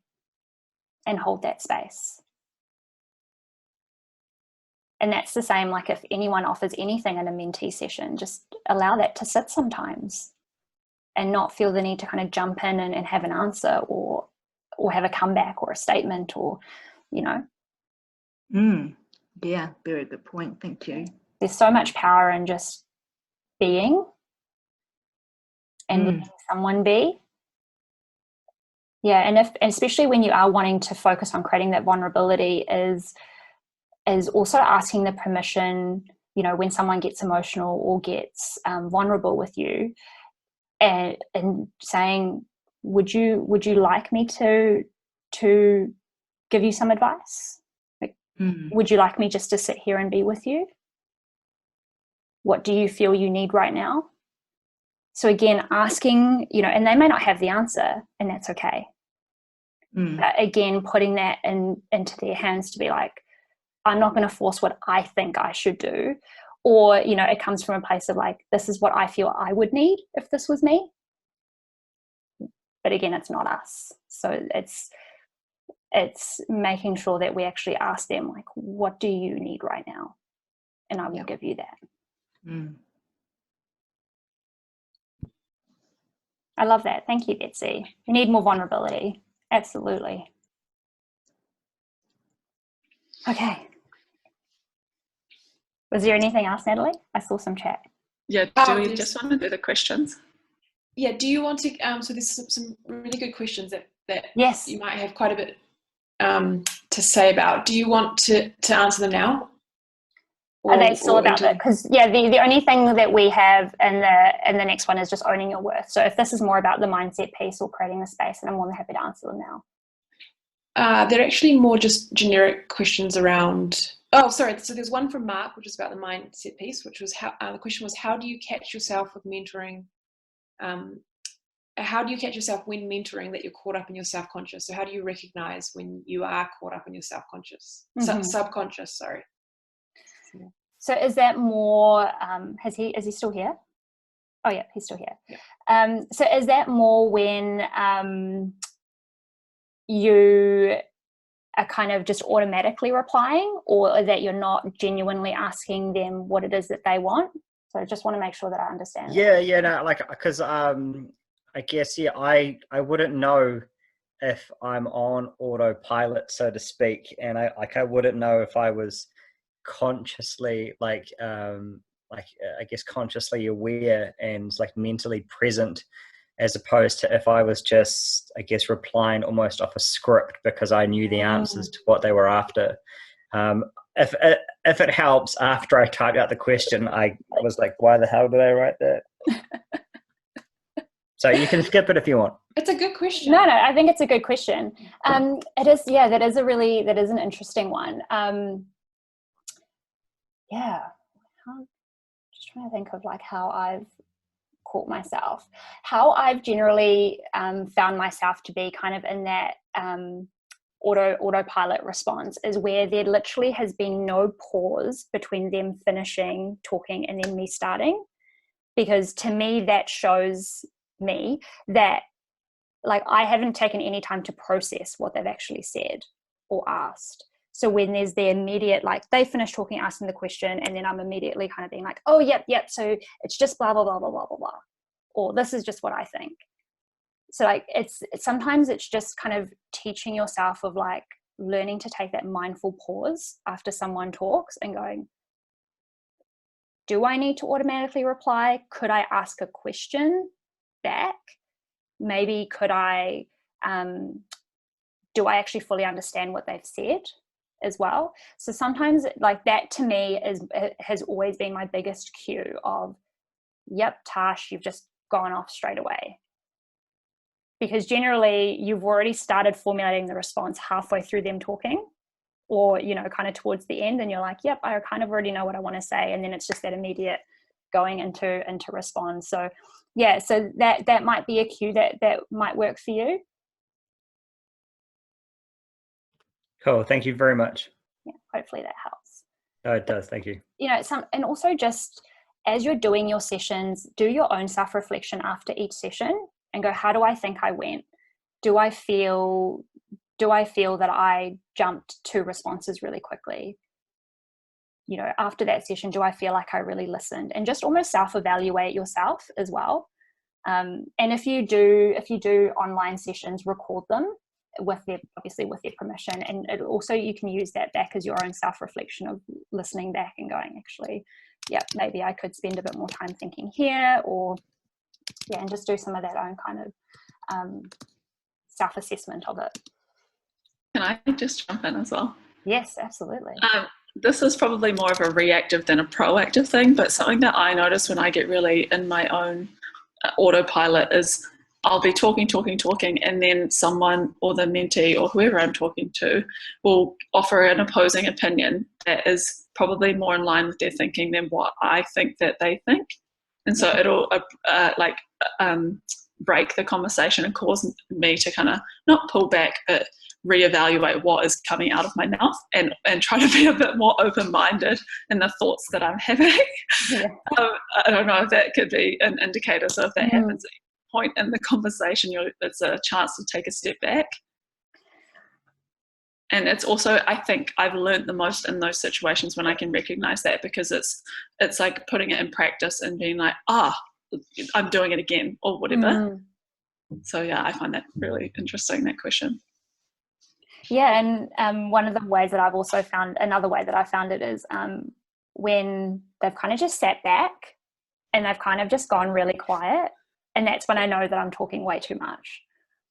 [SPEAKER 2] and hold that space. And that's the same, like if anyone offers anything in a mentee session, just allow that to sit sometimes and not feel the need to kind of jump in and have an answer or have a comeback or a statement or, you know.
[SPEAKER 6] Yeah, very good point. Thank you.
[SPEAKER 2] There's so much power in just being and letting someone be. Yeah, and especially when you are wanting to focus on creating that vulnerability is also asking the permission, you know, when someone gets emotional or gets vulnerable with you, and saying, would you like me to give you some advice? Like, would you like me just to sit here and be with you? What do you feel you need right now? So again, asking, you know, and they may not have the answer, and that's okay. But again, putting that into their hands to be like, I'm not going to force what I think I should do. Or, you know, it comes from a place of like, this is what I feel I would need if this was me. But again, it's not us. So it's making sure that we actually ask them, like, what do you need right now? And I will give you that. I love that. Thank you, Betsy. We need more vulnerability. Absolutely. Okay. Was there anything else, Natalie? I saw some chat.
[SPEAKER 5] Yeah, do we just want to do the questions?
[SPEAKER 1] Yeah, do you want to, so there's some really good questions that
[SPEAKER 2] yes,
[SPEAKER 1] you might have quite a bit to say about. Do you want to answer them now?
[SPEAKER 2] Are they still about that? Because yeah, the only thing that we have in the next one is just owning your worth. So if this is more about the mindset piece or creating the space, then I'm more than happy to answer them now.
[SPEAKER 1] They're actually more just generic questions around. Oh, sorry. So there's one from Mark, which is about the mindset piece, which was the question was, how do you catch yourself with mentoring? How do you catch yourself when mentoring that you're caught up in your self-conscious? So how do you recognize when you are caught up in your self-conscious, subconscious? Sorry.
[SPEAKER 2] So is that more? Is he still here? Oh yeah, he's still here. Yeah. So is that more when you are kind of just automatically replying, or that you're not genuinely asking them what it is that they want? So I just want to make sure that I understand.
[SPEAKER 4] Yeah, no, like, because I guess, yeah, I wouldn't know if I'm on autopilot, so to speak, and I wouldn't know if I was consciously I guess consciously aware and like mentally present, as opposed to if I was just, I guess, replying almost off a script because I knew the answers to what they were after. If it helps, after I typed out the question, I was like, why the hell did I write that? So you can skip it if you want.
[SPEAKER 1] It's a good question.
[SPEAKER 2] No, I think it's a good question. It is, yeah, that is an interesting one. Yeah, just trying to think of like how I've caught myself. How I've generally found myself to be kind of in that autopilot response is where there literally has been no pause between them finishing talking and then me starting, because to me that shows me that like I haven't taken any time to process what they've actually said or asked. So when there's the immediate, like they finish talking, asking the question, and then I'm immediately kind of being like, oh, yep. So it's just blah, blah, blah, blah, blah, blah, blah. Or this is just what I think. So like sometimes it's just kind of teaching yourself of like learning to take that mindful pause after someone talks and going, do I need to automatically reply? Could I ask a question back? Maybe could I, do I actually fully understand what they've said? as well. So sometimes like that to me has always been my biggest cue of, yep, Tash, you've just gone off straight away. Because generally you've already started formulating the response halfway through them talking, or, you know, kind of towards the end, and you're like, yep, I kind of already know what I want to say. And then it's just that immediate going into respond. So yeah, so that might be a cue that might work for you.
[SPEAKER 4] Cool. Thank you very much.
[SPEAKER 2] Yeah, hopefully that helps.
[SPEAKER 4] Oh, it does. Thank you.
[SPEAKER 2] You know, and also just as you're doing your sessions, do your own self-reflection after each session and go, how do I think I went? Do I feel that I jumped 2 responses really quickly? You know, after that session, do I feel like I really listened? And just almost self-evaluate yourself as well. And if you do online sessions, record them obviously with their permission. And it also, you can use that back as your own self-reflection of listening back and going, actually, yeah, maybe I could spend a bit more time thinking here, or yeah, and just do some of that own kind of self-assessment of it.
[SPEAKER 5] Can I just jump in as well?
[SPEAKER 2] Yes, absolutely.
[SPEAKER 5] This is probably more of a reactive than a proactive thing, but something that I notice when I get really in my own autopilot is I'll be talking, and then someone or the mentee or whoever I'm talking to will offer an opposing opinion that is probably more in line with their thinking than what I think that they think. And so it'll break the conversation and cause me to kind of not pull back, but reevaluate what is coming out of my mouth and try to be a bit more open-minded in the thoughts that I'm having.
[SPEAKER 2] Yeah.
[SPEAKER 5] I don't know if that could be an indicator. So if that happens at any point in the conversation, it's a chance to take a step back. And it's also, I think I've learned the most in those situations when I can recognize that, because it's like putting it in practice and being like, I'm doing it again or whatever. So yeah, I find that really interesting, that question.
[SPEAKER 2] Yeah, and one of the ways that I've also found, another way that I found it is when they've kind of just sat back and they've kind of just gone really quiet, and that's when I know that I'm talking way too much,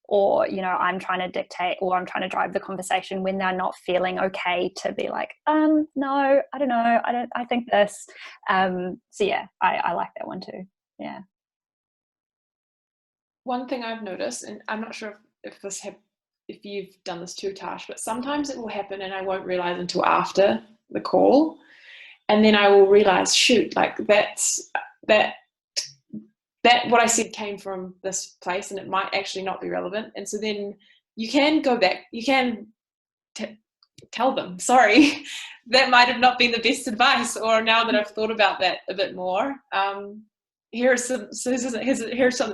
[SPEAKER 2] or, you know, I'm trying to dictate or I'm trying to drive the conversation, when they're not feeling okay to be like, no, I don't know, I think this. So yeah, I like that one too. Yeah.
[SPEAKER 1] One thing I've noticed, and I'm not sure if you've done this too, Tash, but sometimes it will happen and I won't realize until after the call, and then I will realize, shoot, like that what I said came from this place, and it might actually not be relevant. And so then you can go back, you can tell them, sorry, that might have not been the best advice, or now that I've thought about that a bit more, here's some,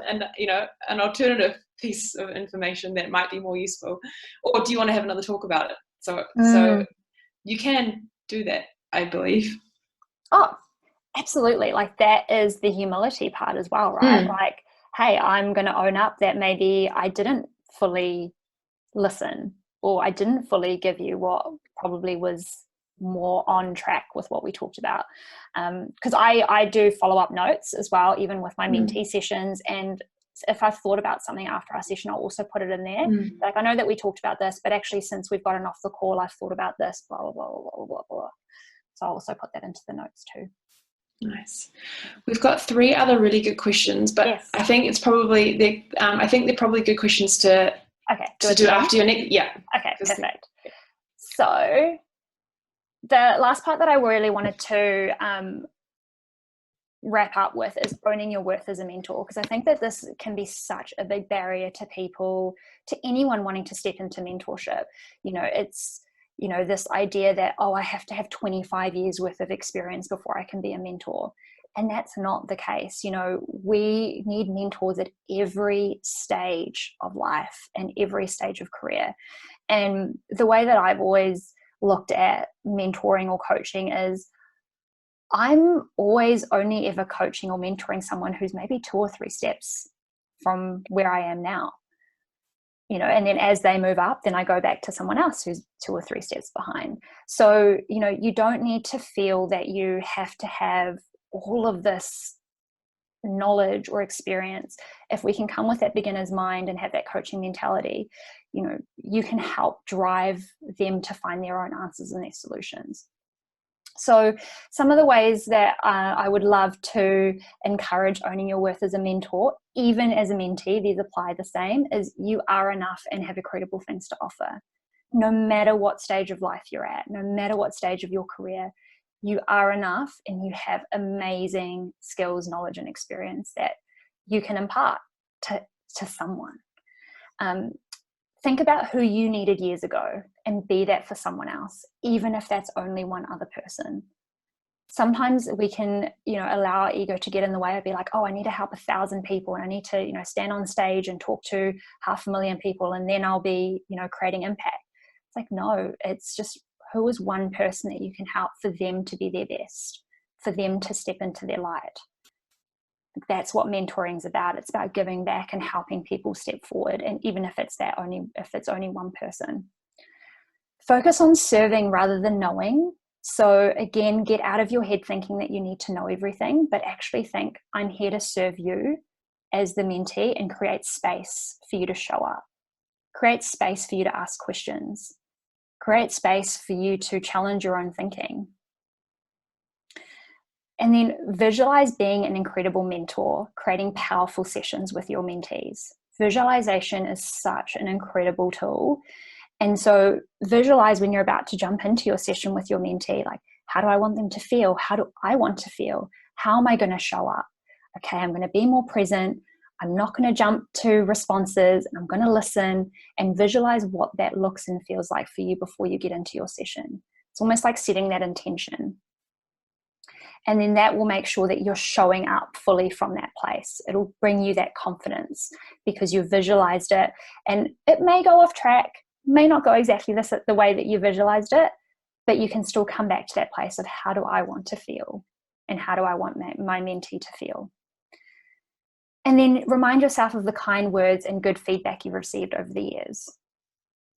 [SPEAKER 1] and you know, an alternative piece of information that might be more useful, or do you want to have another talk about it? So you can do that, I believe.
[SPEAKER 2] Oh, absolutely. Like, that is the humility part as well, right? Like, hey, I'm going to own up that maybe I didn't fully listen, or I didn't fully give you what probably was more on track with what we talked about. Because I do follow-up notes as well, even with my mentee sessions, and if I've thought about something after our session, I'll also put it in there. Like, I know that we talked about this, but actually since we've gotten off the call, I've thought about this, blah, blah, blah, blah, blah, blah. So I'll also put that into the notes too.
[SPEAKER 1] Nice. We've got 3 other really good questions, but yes. I think it's probably they're probably good questions to do after your next. Yeah.
[SPEAKER 2] Okay, perfect. So the last part that I really wanted to wrap up with is owning your worth as a mentor, because I think that this can be such a big barrier to people, to anyone wanting to step into mentorship. You know, it's, you know, this idea that, I have to have 25 years worth of experience before I can be a mentor. And that's not the case. You know, we need mentors at every stage of life and every stage of career. And the way that I've always looked at mentoring or coaching is, I'm always only ever coaching or mentoring someone who's maybe 2 or 3 steps from where I am now. You know, and then as they move up, then I go back to someone else who's 2 or 3 steps behind. So, you know, you don't need to feel that you have to have all of this knowledge or experience. If we can come with that beginner's mind and have that coaching mentality, you know, you can help drive them to find their own answers and their solutions. So some of the ways that I would love to encourage owning your worth as a mentor, even as a mentee, these apply the same, is you are enough and have incredible things to offer. No matter what stage of life you're at, no matter what stage of your career, you are enough and you have amazing skills, knowledge, and experience that you can impart to someone. Think about who you needed years ago and be that for someone else, even if that's only one other person. Sometimes we can, allow our ego to get in the way. I'd be like, oh, I need to help 1,000 people and I need to, stand on stage and talk to 500,000 people and then I'll be, creating impact. It's like, no, it's just who is one person that you can help for them to be their best, for them to step into their light. That's what mentoring is about. It's about giving back and helping people step forward. And even if it's only one person, focus on serving rather than knowing. So again, get out of your head thinking that you need to know everything, but actually think, I'm here to serve you as the mentee and create space for you to show up. Create space for you to ask questions. Create space for you to challenge your own thinking. And then visualize being an incredible mentor, creating powerful sessions with your mentees. Visualization is such an incredible tool. And so visualize when you're about to jump into your session with your mentee, like, how do I want them to feel? How do I want to feel? How am I going to show up? Okay, I'm going to be more present. I'm not going to jump to responses. I'm going to listen and visualize what that looks and feels like for you before you get into your session. It's almost like setting that intention. And then that will make sure that you're showing up fully from that place. It'll bring you that confidence because you've visualized it. And it may go off track, may not go exactly the way that you visualized it, but you can still come back to that place of how do I want to feel and how do I want my mentee to feel. And then remind yourself of the kind words and good feedback you've received over the years.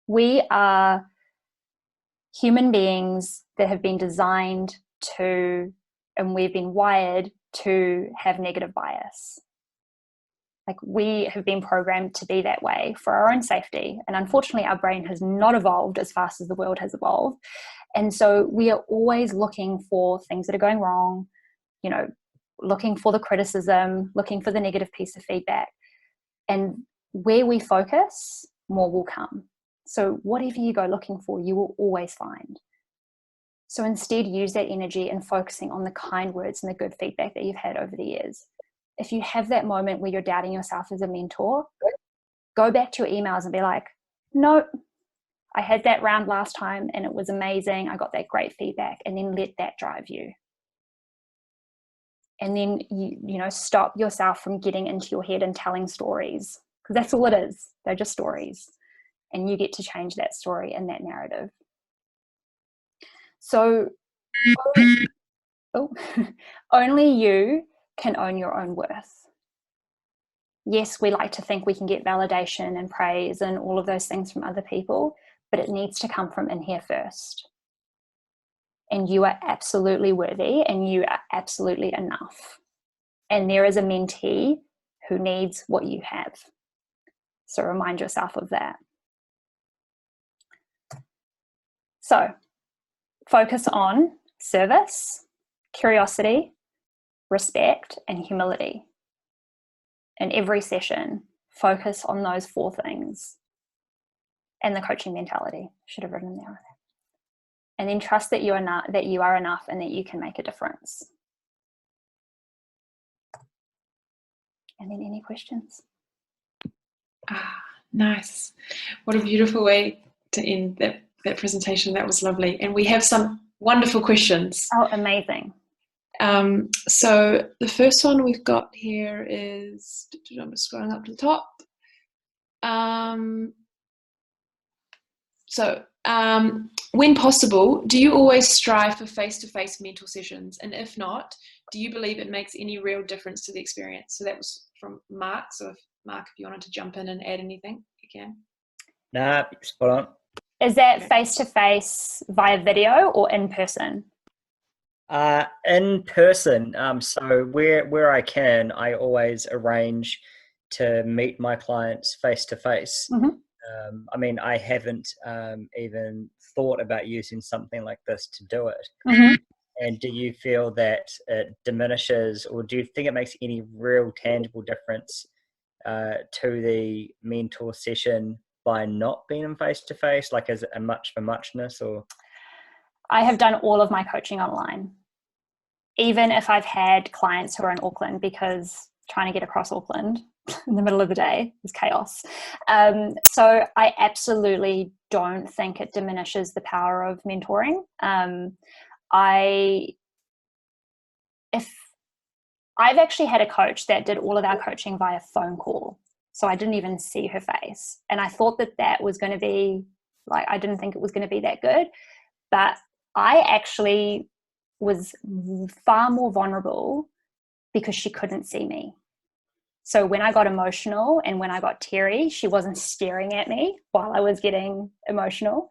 [SPEAKER 2] We are human beings that have been designed to, and we've been wired to have negative bias. Like, we have been programmed to be that way for our own safety. And unfortunately, our brain has not evolved as fast as the world has evolved. And so we are always looking for things that are going wrong, looking for the criticism, looking for the negative piece of feedback. And where we focus, more will come. So whatever you go looking for, you will always find. So instead, use that energy in focusing on the kind words and the good feedback that you've had over the years. If you have that moment where you're doubting yourself as a mentor, go back to your emails and be like, no, I had that round last time and it was amazing. I got that great feedback. And then let that drive you. And then, stop yourself from getting into your head and telling stories, because that's all it is. They're just stories. And you get to change that story and that narrative. So only you can own your own worth. Yes, we like to think we can get validation and praise and all of those things from other people, but it needs to come from in here first. And you are absolutely worthy and you are absolutely enough. And there is a mentee who needs what you have. So remind yourself of that. So focus on service, curiosity, respect, and humility. In every session, focus on those 4 things. And the coaching mentality. Should have written them there. And then trust that you are enough and that you can make a difference. And then any questions?
[SPEAKER 1] Nice. What a beautiful way to end that presentation. That was lovely. And we have some wonderful questions.
[SPEAKER 2] Oh, amazing.
[SPEAKER 1] So the first one we've got here is, I'm just scrolling up to the top. When possible, do you always strive for face-to-face mentor sessions? And if not, do you believe it makes any real difference to the experience? So that was from Mark. So if Mark, if you wanted to jump in and add anything, you can.
[SPEAKER 4] Nah, spot on.
[SPEAKER 2] Is that face-to-face via video or in person?
[SPEAKER 4] In person. So where I can, I always arrange to meet my clients face to face. I mean, I haven't even thought about using something like this to do it.
[SPEAKER 2] Mm-hmm.
[SPEAKER 4] And do you feel that it diminishes, or do you think it makes any real tangible difference to the mentor session by not being in face-to-face? Like, is it a much for muchness, or?
[SPEAKER 2] I have done all of my coaching online, even if I've had clients who are in Auckland, because trying to get across Auckland in the middle of the day is chaos. So I absolutely don't think it diminishes the power of mentoring. I've actually had a coach that did all of our coaching via phone call, so I didn't even see her face, and I thought that was going to be like, I didn't think it was going to be that good, but I actually was far more vulnerable because she couldn't see me. So when I got emotional and when I got teary, she wasn't staring at me while I was getting emotional.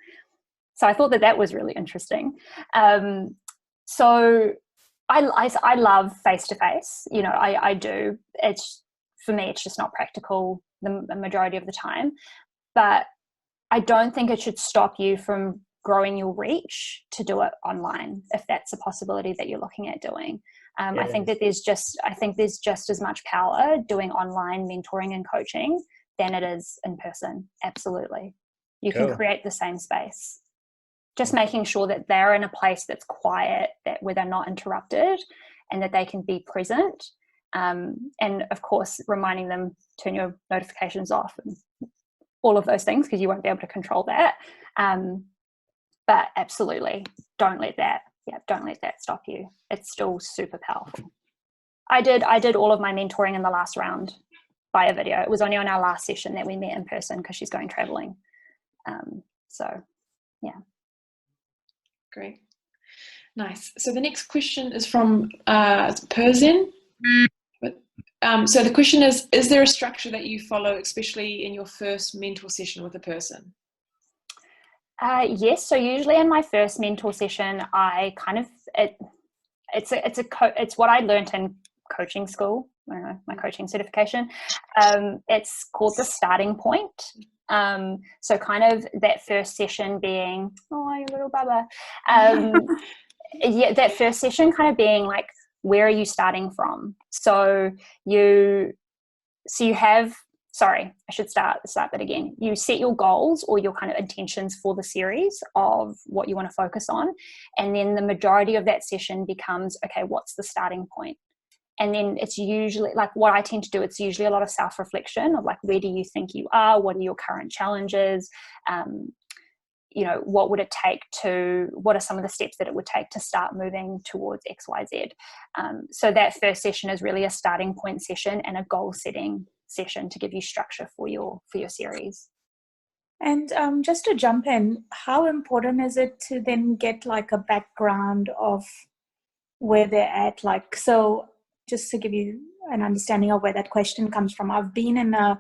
[SPEAKER 2] So I thought that was really interesting. So I love face-to-face, you know, I do. It's, for me, it's just not practical the majority of the time, but I don't think it should stop you from growing your reach to do it online, if that's a possibility that you're looking at doing. I think that there's just as much power doing online mentoring and coaching than it is in person. Absolutely. You can create the same space. Just making sure that they're in a place that's quiet, where they're not interrupted, and that they can be present. And of course, reminding them, turn your notifications off and all of those things, because you won't be able to control that. But absolutely, don't let that stop you. It's still super powerful. I did all of my mentoring in the last round via video. It was only on our last session that we met in person because she's going traveling. So, yeah.
[SPEAKER 1] Great. Nice. So the next question is from Persin. So the question is there a structure that you follow, especially in your first mentor session with a person?
[SPEAKER 2] Yes. So usually in my first mentor session, I kind of, it's what I learned in coaching school, I don't know, my coaching certification. It's called the starting point. So kind of that first session being, oh, you little bubba. Yeah, that first session kind of being like, where are you starting from? So you have, sorry, I should start that again. You set your goals or your kind of intentions for the series of what you want to focus on. And then the majority of that session becomes, okay, what's the starting point? And then it's usually, like what I tend to do, it's usually a lot of self-reflection of like, where do you think you are? What are your current challenges? You know, what are some of the steps that it would take to start moving towards X, Y, Z? So that first session is really a starting point session and a goal setting session to give you structure for your series.
[SPEAKER 7] And just to jump in, how important is it to then get like a background of where they're at? Like, so just to give you an understanding of where that question comes from, I've been in a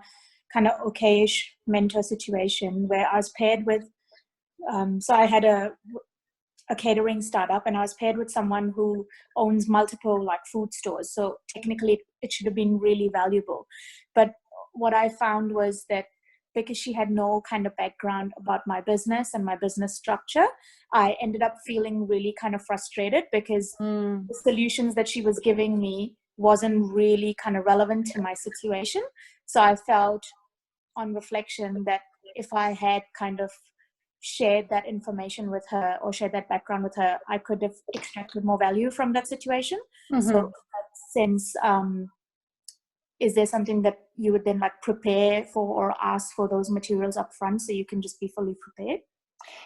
[SPEAKER 7] kind of okayish mentor situation where I was paired with, so I had a catering startup, and I was paired with someone who owns multiple like food stores. So technically it should have been really valuable. But what I found was that because she had no kind of background about my business and my business structure, I ended up feeling really kind of frustrated because the solutions that she was giving me wasn't really kind of relevant to my situation. So I felt on reflection that if I had kind of shared that information with her or shared that background with her, I could have extracted more value from that situation. So in that sense, is there something that you would then like prepare for or ask for those materials up front so you can just be fully prepared?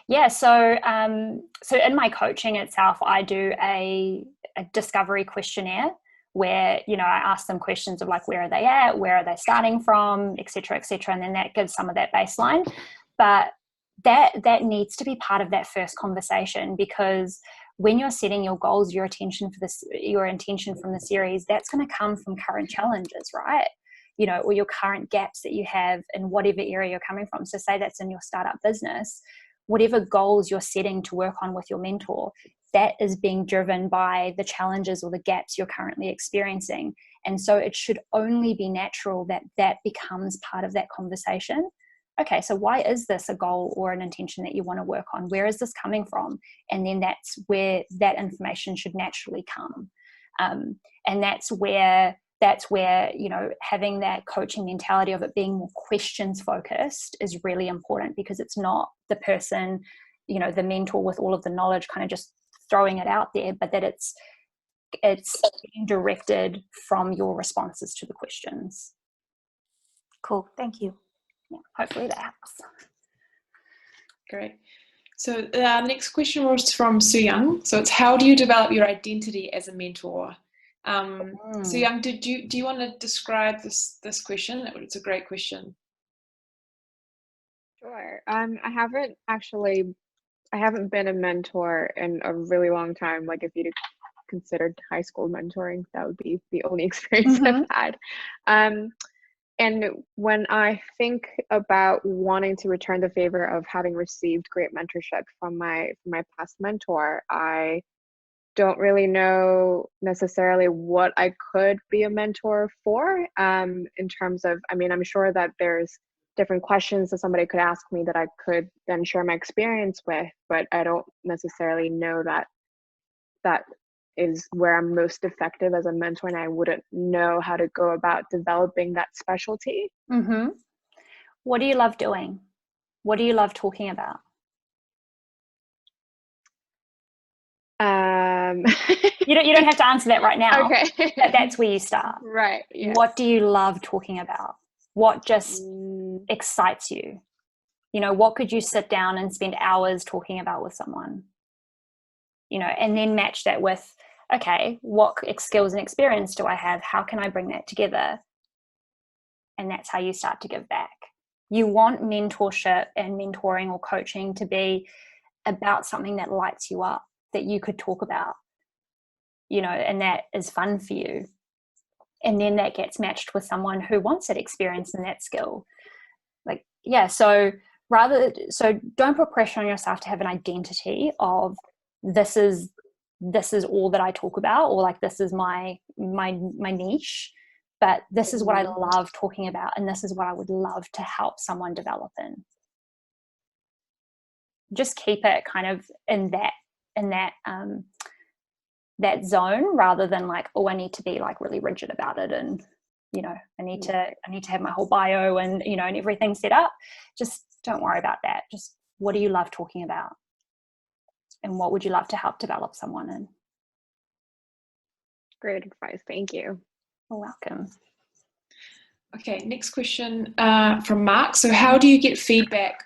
[SPEAKER 2] Yeah, so in my coaching itself, I do a discovery questionnaire where, you know, I ask them questions of like, where are they at, where are they starting from, et cetera, and then that gives some of that baseline. But that needs to be part of that first conversation, because when you're setting your goals, your intention from the series, that's going to come from current challenges, right? You know, or your current gaps that you have in whatever area you're coming from. So say that's in your startup business, whatever goals you're setting to work on with your mentor, that is being driven by the challenges or the gaps you're currently experiencing. And so it should only be natural that becomes part of that conversation. okay, so why is this a goal or an intention that you want to work on? Where is this coming from? And then that's where that information should naturally come. And that's where, you know, having that coaching mentality of it being more questions focused is really important, because it's not the person, you know, the mentor with all of the knowledge kind of just throwing it out there, but that it's being directed from your responses to the questions.
[SPEAKER 7] Cool. Thank you.
[SPEAKER 2] Yeah, hopefully that helps.
[SPEAKER 1] Great. So the next question was from Su Young. So it's, how do you develop your identity as a mentor? Su Young, do you want to describe this question? It's a great question.
[SPEAKER 8] Sure. I haven't been a mentor in a really long time. Like, if you'd considered high school mentoring, that would be the only experience I've had. And when I think about wanting to return the favor of having received great mentorship from my past mentor, I don't really know necessarily what I could be a mentor for, in terms of, I mean, I'm sure that there's different questions that somebody could ask me that I could then share my experience with, but I don't necessarily know that is where I'm most effective as a mentor, and I wouldn't know how to go about developing that specialty.
[SPEAKER 2] What do you love doing? What do you love talking about? You don't have to answer that right now.
[SPEAKER 8] Okay.
[SPEAKER 2] That's where you start.
[SPEAKER 8] Right. Yeah.
[SPEAKER 2] What do you love talking about? What just excites you? You know, what could you sit down and spend hours talking about with someone? You know, and then match that with, okay, what skills and experience do I have? How can I bring that together? And that's how you start to give back. You want mentorship and mentoring or coaching to be about something that lights you up, that you could talk about, you know, and that is fun for you. And then that gets matched with someone who wants that experience and that skill. Like, yeah, so don't put pressure on yourself to have an identity of this is all that I talk about, or like this is my niche, but this is what I love talking about, and this is what I would love to help someone develop in. Just keep it kind of in that zone, rather than like, oh, I need to be like really rigid about it, and you know, I need to have my whole bio and, you know, and everything set up. Just don't worry about that. Just, what do you love talking about, and what would you love to help develop someone in?
[SPEAKER 8] Great advice. Thank you.
[SPEAKER 2] You're welcome.
[SPEAKER 1] Okay, next question from Mark. So how do you get feedback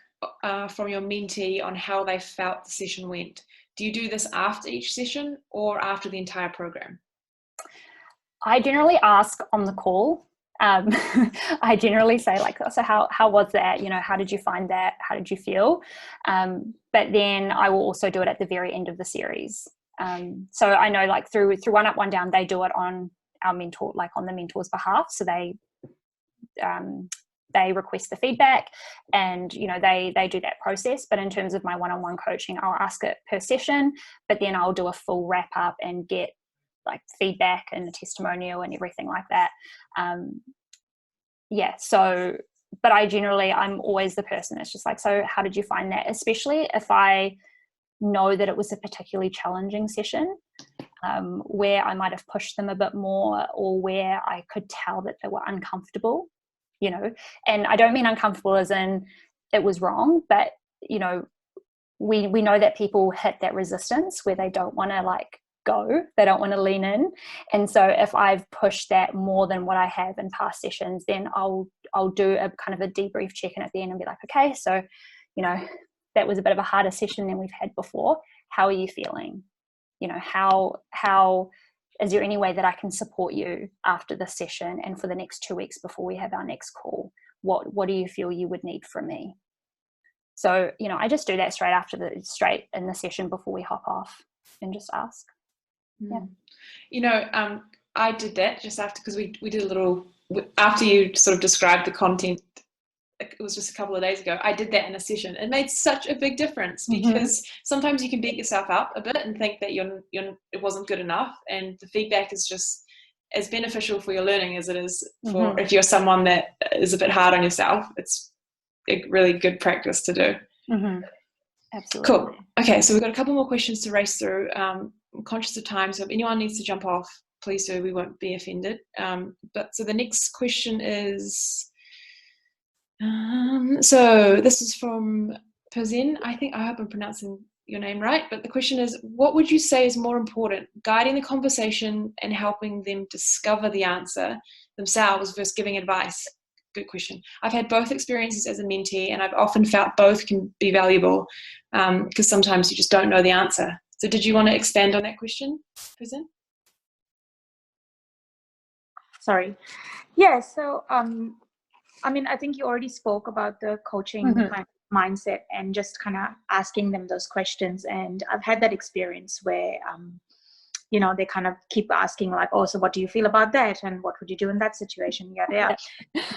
[SPEAKER 1] from your mentee on how they felt the session went? Do you do this after each session or after the entire program?
[SPEAKER 2] I generally ask on the call. I generally say like, so how was that? You know, how did you find that? How did you feel? But then I will also do it at the very end of the series. So I know like through OneUpOneDown, they do it on our mentor, like on the mentor's behalf. So they request the feedback, and you know, they do that process. But in terms of my one-on-one coaching, I'll ask it per session, but then I'll do a full wrap up and get like feedback and a testimonial and everything like that. So, but I'm always the person that's just like, so how did you find that? Especially if I know that it was a particularly challenging session, where I might have pushed them a bit more, or where I could tell that they were uncomfortable, you know. And I don't mean uncomfortable as in it was wrong, but you know, we know that people hit that resistance where they don't want to like go, they don't want to lean in. And so if I've pushed that more than what I have in past sessions, then I'll do a kind of a debrief check-in at the end and be like, okay, so you know, that was a bit of a harder session than we've had before. How are you feeling? You know, how is there any way that I can support you after this session and for the next 2 weeks before we have our next call? What do you feel you would need from me? So, you know, I just do that straight in the session before we hop off, and just ask. Yeah.
[SPEAKER 1] You know, I did that just after, because we did a little, after you sort of described the content, it was just a couple of days ago, I did that in a session. It made such a big difference, because sometimes you can beat yourself up a bit and think that it wasn't good enough, and the feedback is just as beneficial for your learning as it is for if you're someone that is a bit hard on yourself. It's a really good practice to do.
[SPEAKER 2] Absolutely.
[SPEAKER 1] Cool. Okay, so we've got a couple more questions to race through. I'm conscious of time, so if anyone needs to jump off, please do. We won't be offended. But so the next question is, so this is from Pazin. I hope I'm pronouncing your name right, but the question is, what would you say is more important, guiding the conversation and helping them discover the answer themselves versus giving advice? Good question. I've had both experiences as a mentee, and I've often felt both can be valuable because sometimes you just don't know the answer. So did you want to expand on that question, Pazin?
[SPEAKER 7] Sorry. Yeah, so I mean, I think you already spoke about the coaching mindset and just kind of asking them those questions. And I've had that experience where, you know, they kind of keep asking like, oh, so what do you feel about that? And what would you do in that situation? Yada, yada.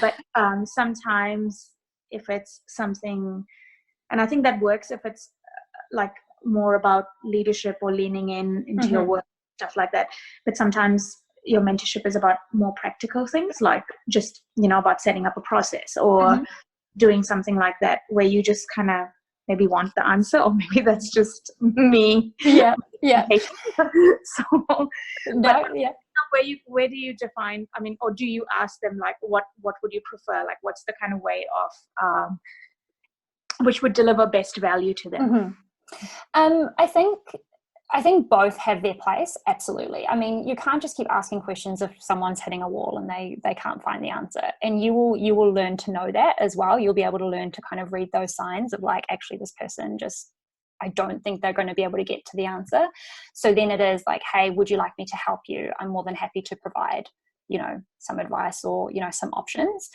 [SPEAKER 7] But sometimes if it's something, and I think that works if it's like more about leadership or leaning into your work, stuff like that. But sometimes your mentorship is about more practical things, like just, you know, about setting up a process or doing something like that, where you just kind of maybe want the answer, or maybe that's just me.
[SPEAKER 2] Yeah.
[SPEAKER 7] So, where do you define? I mean, or do you ask them like, what would you prefer? Like, what's the kind of way of which would deliver best value to them?
[SPEAKER 2] I think both have their place, absolutely. I mean, you can't just keep asking questions if someone's hitting a wall and they can't find the answer. And you will learn to know that as well. You'll be able to learn to kind of read those signs of like, actually this person just, I don't think they're going to be able to get to the answer. So then it is like, hey, would you like me to help you? I'm more than happy to provide, you know, some advice or, you know, some options.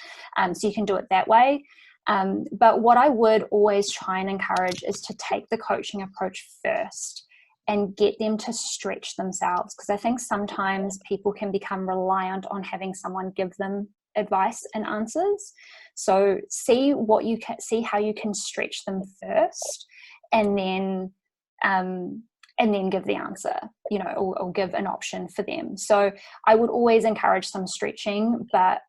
[SPEAKER 2] So you can do it that way. But what I would always try and encourage is to take the coaching approach first and get them to stretch themselves, because I think sometimes people can become reliant on having someone give them advice and answers. So see how you can stretch them first, and then give the answer, you know, or give an option for them. So I would always encourage some stretching, but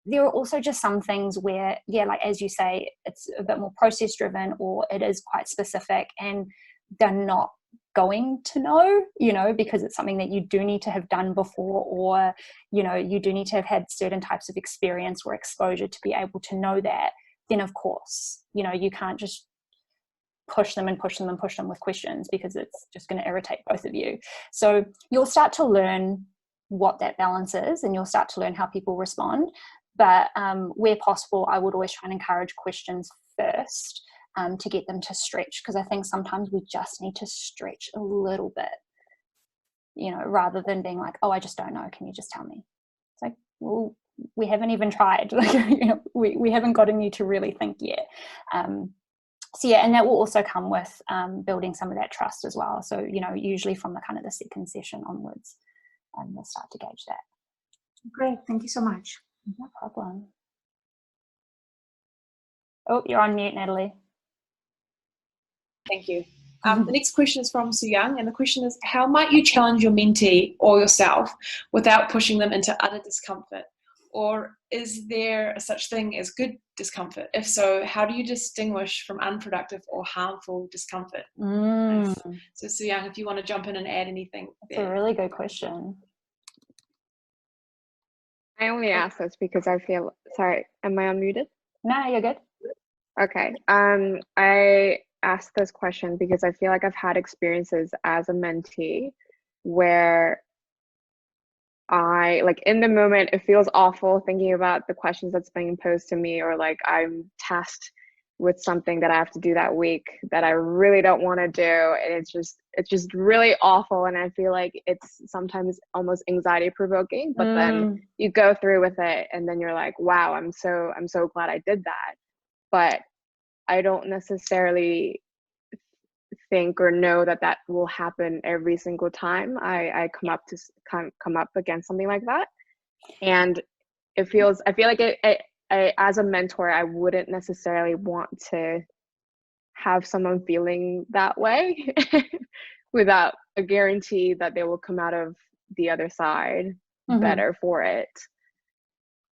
[SPEAKER 2] there are also just some things where, yeah, like as you say, it's a bit more process driven, or it is quite specific and they're not going to know, you know, because it's something that you do need to have done before, or, you know, you do need to have had certain types of experience or exposure to be able to know that. Then of course, you know, you can't just push them with questions, because it's just going to irritate both of you. So you'll start to learn what that balance is, and you'll start to learn how people respond. But where possible, I would always try and encourage questions first, to get them to stretch, because I think sometimes we just need to stretch a little bit, you know, rather than being like, oh, I just don't know, can you just tell me? It's like, well, we haven't even tried. Like, you know, we haven't gotten you to really think yet. So yeah, and that will also come with building some of that trust as well. So, you know, usually from the kind of the second session onwards, we'll start to gauge that.
[SPEAKER 7] Great, thank you so much.
[SPEAKER 2] No problem. Oh, you're on mute, Natalie.
[SPEAKER 1] Thank you. The next question is from Su Young, and the question is, how might you challenge your mentee or yourself without pushing them into utter discomfort? Or is there a such thing as good discomfort? If so, how do you distinguish from unproductive or harmful discomfort? So Su Young, if you want to jump in and add anything.
[SPEAKER 2] That's a really good question.
[SPEAKER 8] I only ask this because I feel, sorry, am I unmuted?
[SPEAKER 2] No, you're good.
[SPEAKER 8] Okay. I ask this question because I feel like I've had experiences as a mentee where I, like, in the moment, it feels awful thinking about the questions that's being posed to me, or like I'm tasked with something that I have to do that week that I really don't want to do, and it's just really awful, and I feel like it's sometimes almost anxiety provoking, but then you go through with it and then you're like, wow, I'm so glad I did that. But I don't necessarily think or know that will happen every single time I come up against something like that. And I feel like I, as a mentor, I wouldn't necessarily want to have someone feeling that way without a guarantee that they will come out of the other side better for it.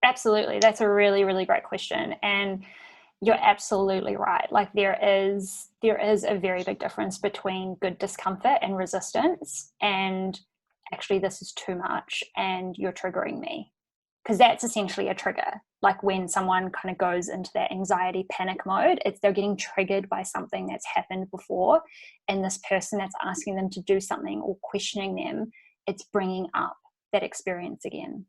[SPEAKER 2] Absolutely. That's a really, really great question. And you're absolutely right. Like there is a very big difference between good discomfort and resistance, and actually this is too much and you're triggering me, because that's essentially a trigger. Like when someone kind of goes into that anxiety panic mode, they're getting triggered by something that's happened before, and this person that's asking them to do something or questioning them, it's bringing up that experience again.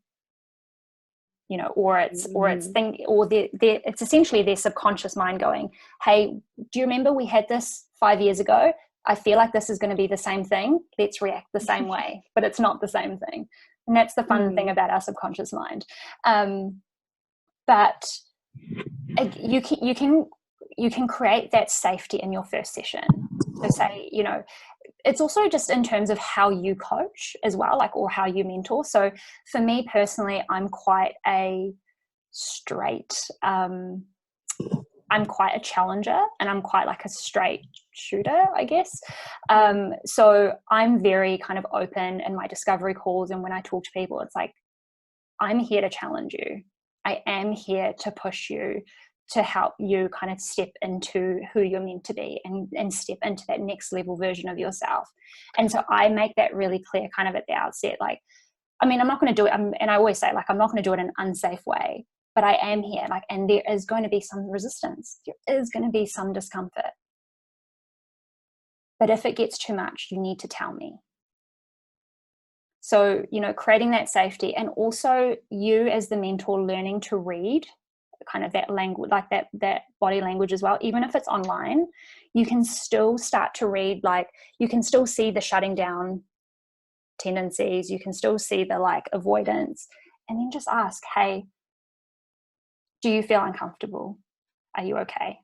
[SPEAKER 2] You know, or it's essentially their subconscious mind going, hey, do you remember we had this 5 years ago? I feel like this is going to be the same thing. Let's react the same way, but it's not the same thing. And that's the fun thing about our subconscious mind. But you can create that safety in your first session. So say, you know, it's also just in terms of how you coach as well, like, or how you mentor. So for me personally, I'm quite a straight, I'm quite a challenger, and I'm quite like a straight shooter, I guess. So I'm very kind of open in my discovery calls, and when I talk to people, it's like, I'm here to challenge you. I am here to push you, to help you kind of step into who you're meant to be, and step into that next level version of yourself. And so I make that really clear kind of at the outset. Like, I mean, I'm not going to do it, and I always say, like, I'm not going to do it in an unsafe way, but I am here, like, and there is going to be some resistance. There is going to be some discomfort. But if it gets too much, you need to tell me. So, you know, creating that safety, and also you as the mentor learning to read kind of that language, like that body language as well. Even if it's online, you can still start to read, like, you can still see the shutting down tendencies, you can still see the like avoidance, and then just ask, hey, do you feel uncomfortable? Are you okay?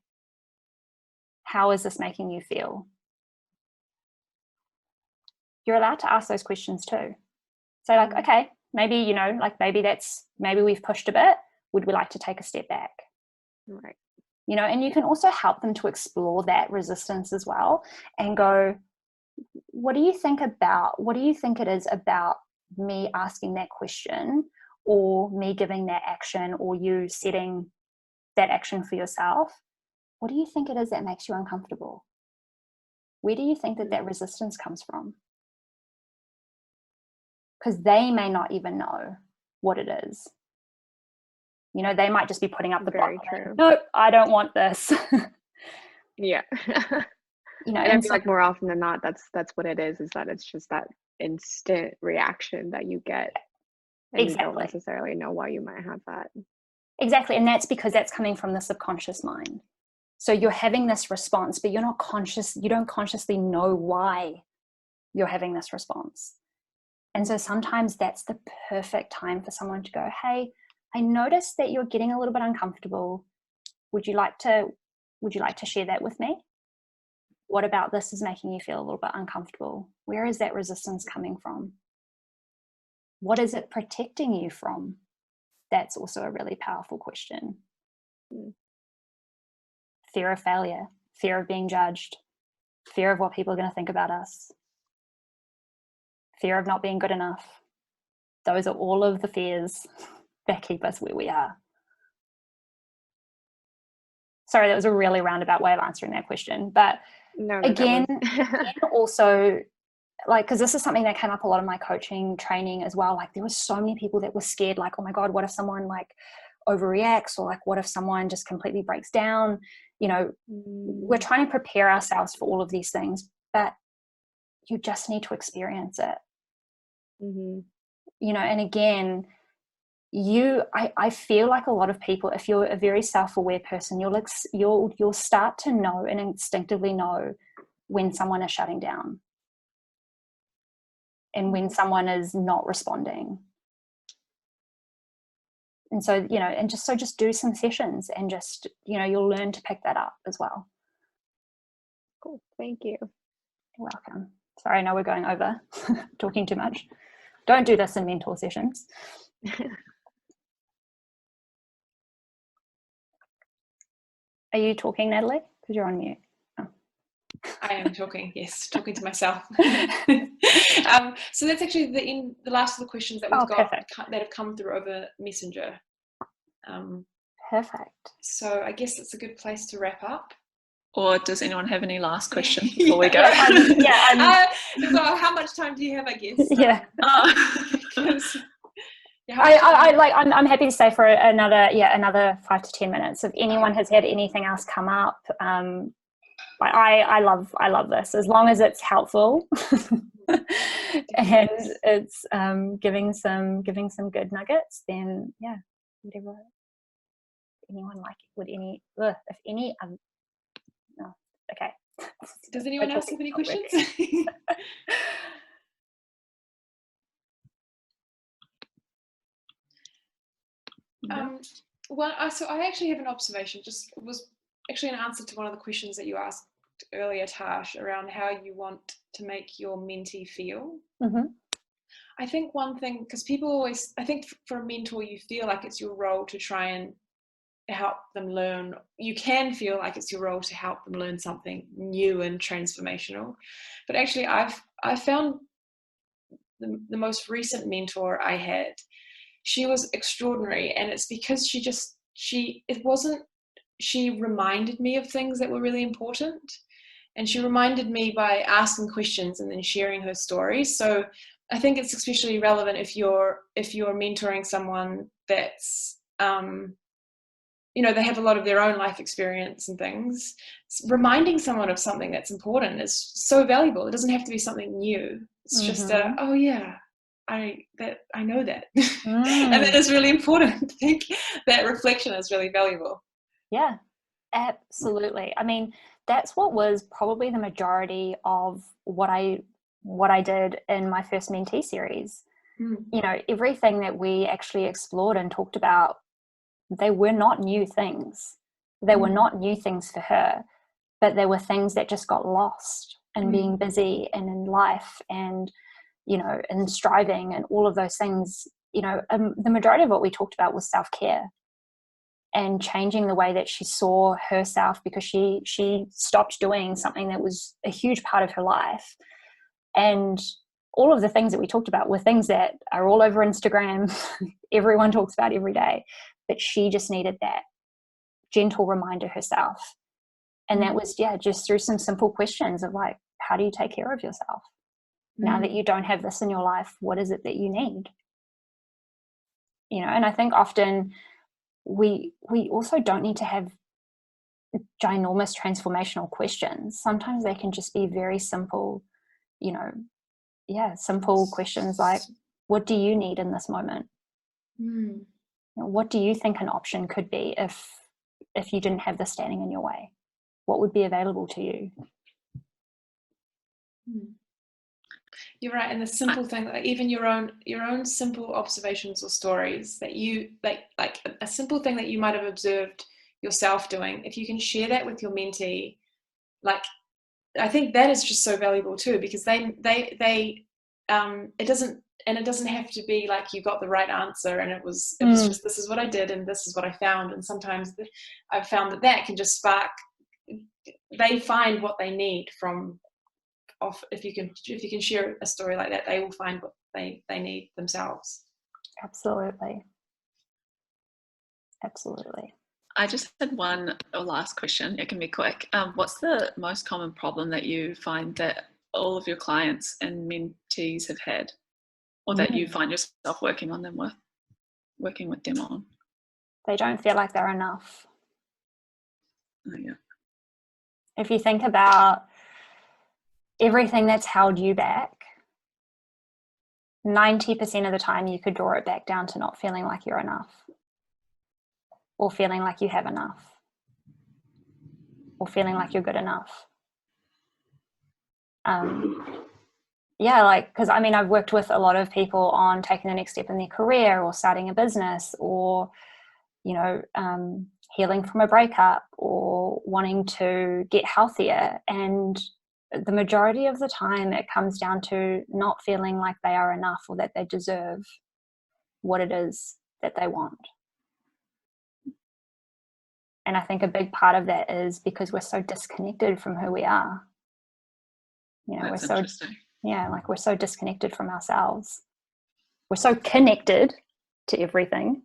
[SPEAKER 2] How is this making you feel? You're allowed to ask those questions too. So like, okay, maybe, you know, like maybe we've pushed a bit. Would we like to take a step back?
[SPEAKER 8] Right.
[SPEAKER 2] You know, and you can also help them to explore that resistance as well, and go, what do you think it is about me asking that question, or me giving that action, or you setting that action for yourself? What do you think it is that makes you uncomfortable? Where do you think that resistance comes from? Because they may not even know what it is. You know, they might just be putting up the block. Nope, I don't want this.
[SPEAKER 8] Yeah.
[SPEAKER 2] You know,
[SPEAKER 8] and I feel like more often than not, that's what it is that it's just that instant reaction that you get. And
[SPEAKER 2] exactly.
[SPEAKER 8] You don't necessarily know why you might have that.
[SPEAKER 2] Exactly. And that's because that's coming from the subconscious mind. So you're having this response, but you're not conscious. You don't consciously know why you're having this response. And so sometimes that's the perfect time for someone to go, hey, I noticed that you're getting a little bit uncomfortable. Would you like to share that with me? What about this is making you feel a little bit uncomfortable? Where is that resistance coming from? What is it protecting you from? That's also a really powerful question. Fear of failure, fear of being judged, fear of what people are going to think about us, fear of not being good enough. Those are all of the fears that keep us where we are. Sorry, that was a really roundabout way of answering that question. But
[SPEAKER 8] no,
[SPEAKER 2] again, also, like, because this is something that came up a lot in my coaching training as well. Like, there were so many people that were scared, like, oh my God, what if someone like overreacts, or like, what if someone just completely breaks down? You know, we're trying to prepare ourselves for all of these things, but you just need to experience it. You know, and again, I feel like a lot of people, if you're a very self-aware person, you'll start to know and instinctively know when someone is shutting down and when someone is not responding. And so, you know, and just do some sessions, and just, you know, you'll learn to pick that up as well.
[SPEAKER 8] Cool. Thank you.
[SPEAKER 2] You're welcome. Sorry, I know we're going over talking too much. Don't do this in mentor sessions. Are you talking, Natalie? Because you're on mute. Oh.
[SPEAKER 1] I am talking, yes, talking to myself. So that's actually the last of the questions that we've got
[SPEAKER 2] perfect.
[SPEAKER 1] that have come through over Messenger.
[SPEAKER 2] Perfect.
[SPEAKER 1] So I guess it's a good place to wrap up.
[SPEAKER 5] Or does anyone have any last questions before we go?
[SPEAKER 1] Well, how much time do you have, I guess?
[SPEAKER 2] Yeah. I'm happy to stay for another 5 to 10 minutes. If anyone has had anything else come up, I love this, as long as it's helpful and it's giving some good nuggets. Then whatever anyone like. No, okay.
[SPEAKER 1] Does anyone else have any questions? So I actually have an observation. Just was actually an answer to one of the questions that you asked earlier, Tash, around how you want to make your mentee feel.
[SPEAKER 2] Mm-hmm.
[SPEAKER 1] I think one thing, because people always, I think for a mentor, you feel like it's your role to try and help them learn. You can feel like it's your role to help them learn something new and transformational. But actually, I've found the most recent mentor I had, she was extraordinary, and it's because she reminded me of things that were really important, and she reminded me by asking questions and then sharing her stories. So I think it's especially relevant if you're mentoring someone that's they have a lot of their own life experience and things. Reminding someone of something that's important is so valuable. It doesn't have to be something new. It's just I know that. And that is really important. I think that reflection is really valuable.
[SPEAKER 2] Yeah, absolutely. I mean, that's what was probably the majority of what I did in my first mentee series. Everything that we actually explored and talked about, they were not new things. They were not new things for her, but they were things that just got lost in being busy and in life and, and striving and all of those things. The majority of what we talked about was self-care and changing the way that she saw herself, because she stopped doing something that was a huge part of her life. And all of the things that we talked about were things that are all over Instagram. Everyone talks about every day, but she just needed that gentle reminder herself. And that was, just through some simple questions of like, how do you take care of yourself? Now that you don't have this in your life, what is it that you need? And I think often we also don't need to have ginormous transformational questions. Sometimes they can just be very simple, simple questions like, what do you need in this moment? What do you think an option could be if you didn't have this standing in your way? What would be available to you?
[SPEAKER 1] You're right, and the simple thing, like even your own simple observations or stories that you like a simple thing that you might have observed yourself doing, if you can share that with your mentee, like I think that is just so valuable too, because it doesn't have to be like you got the right answer and it was just this is what I did and this is what I found. And sometimes I've found that can just spark, they find what they need from if you can share a story like that, they will find what they need themselves.
[SPEAKER 2] Absolutely.
[SPEAKER 5] I just had one last question. It can be quick. What's the most common problem that you find that all of your clients and mentees have had, or that you find yourself working with them on?
[SPEAKER 2] They don't feel like they're enough.
[SPEAKER 5] Oh, yeah.
[SPEAKER 2] If you think about everything that's held you back, 90% of the time you could draw it back down to not feeling like you're enough, or feeling like you have enough, or feeling like you're good enough. Because I've worked with a lot of people on taking the next step in their career, or starting a business, or healing from a breakup, or wanting to get healthier. And the majority of the time it comes down to not feeling like they are enough, or that they deserve what it is that they want. And I think a big part of that is because we're so disconnected from who we are.
[SPEAKER 5] That's
[SPEAKER 2] we're
[SPEAKER 5] interesting.
[SPEAKER 2] we're so disconnected from ourselves. We're so connected to everything,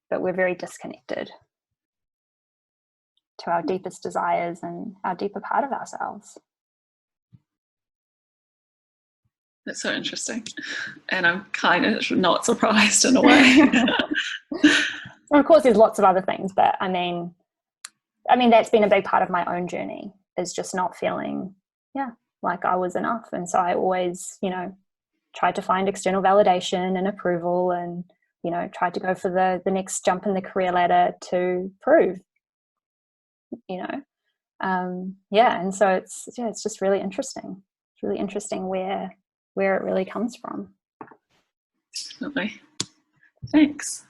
[SPEAKER 2] but we're very disconnected. our deepest desires and our deeper part of ourselves.
[SPEAKER 5] That's so interesting. And I'm kind of not surprised in a way.
[SPEAKER 2] And of course, there's lots of other things, but I mean, that's been a big part of my own journey, is just not feeling, like I was enough. And so I always, tried to find external validation and approval, and, tried to go for the next jump in the career ladder to prove, and so it's just really interesting. It's really interesting where it really comes from.
[SPEAKER 5] Definitely. Thanks.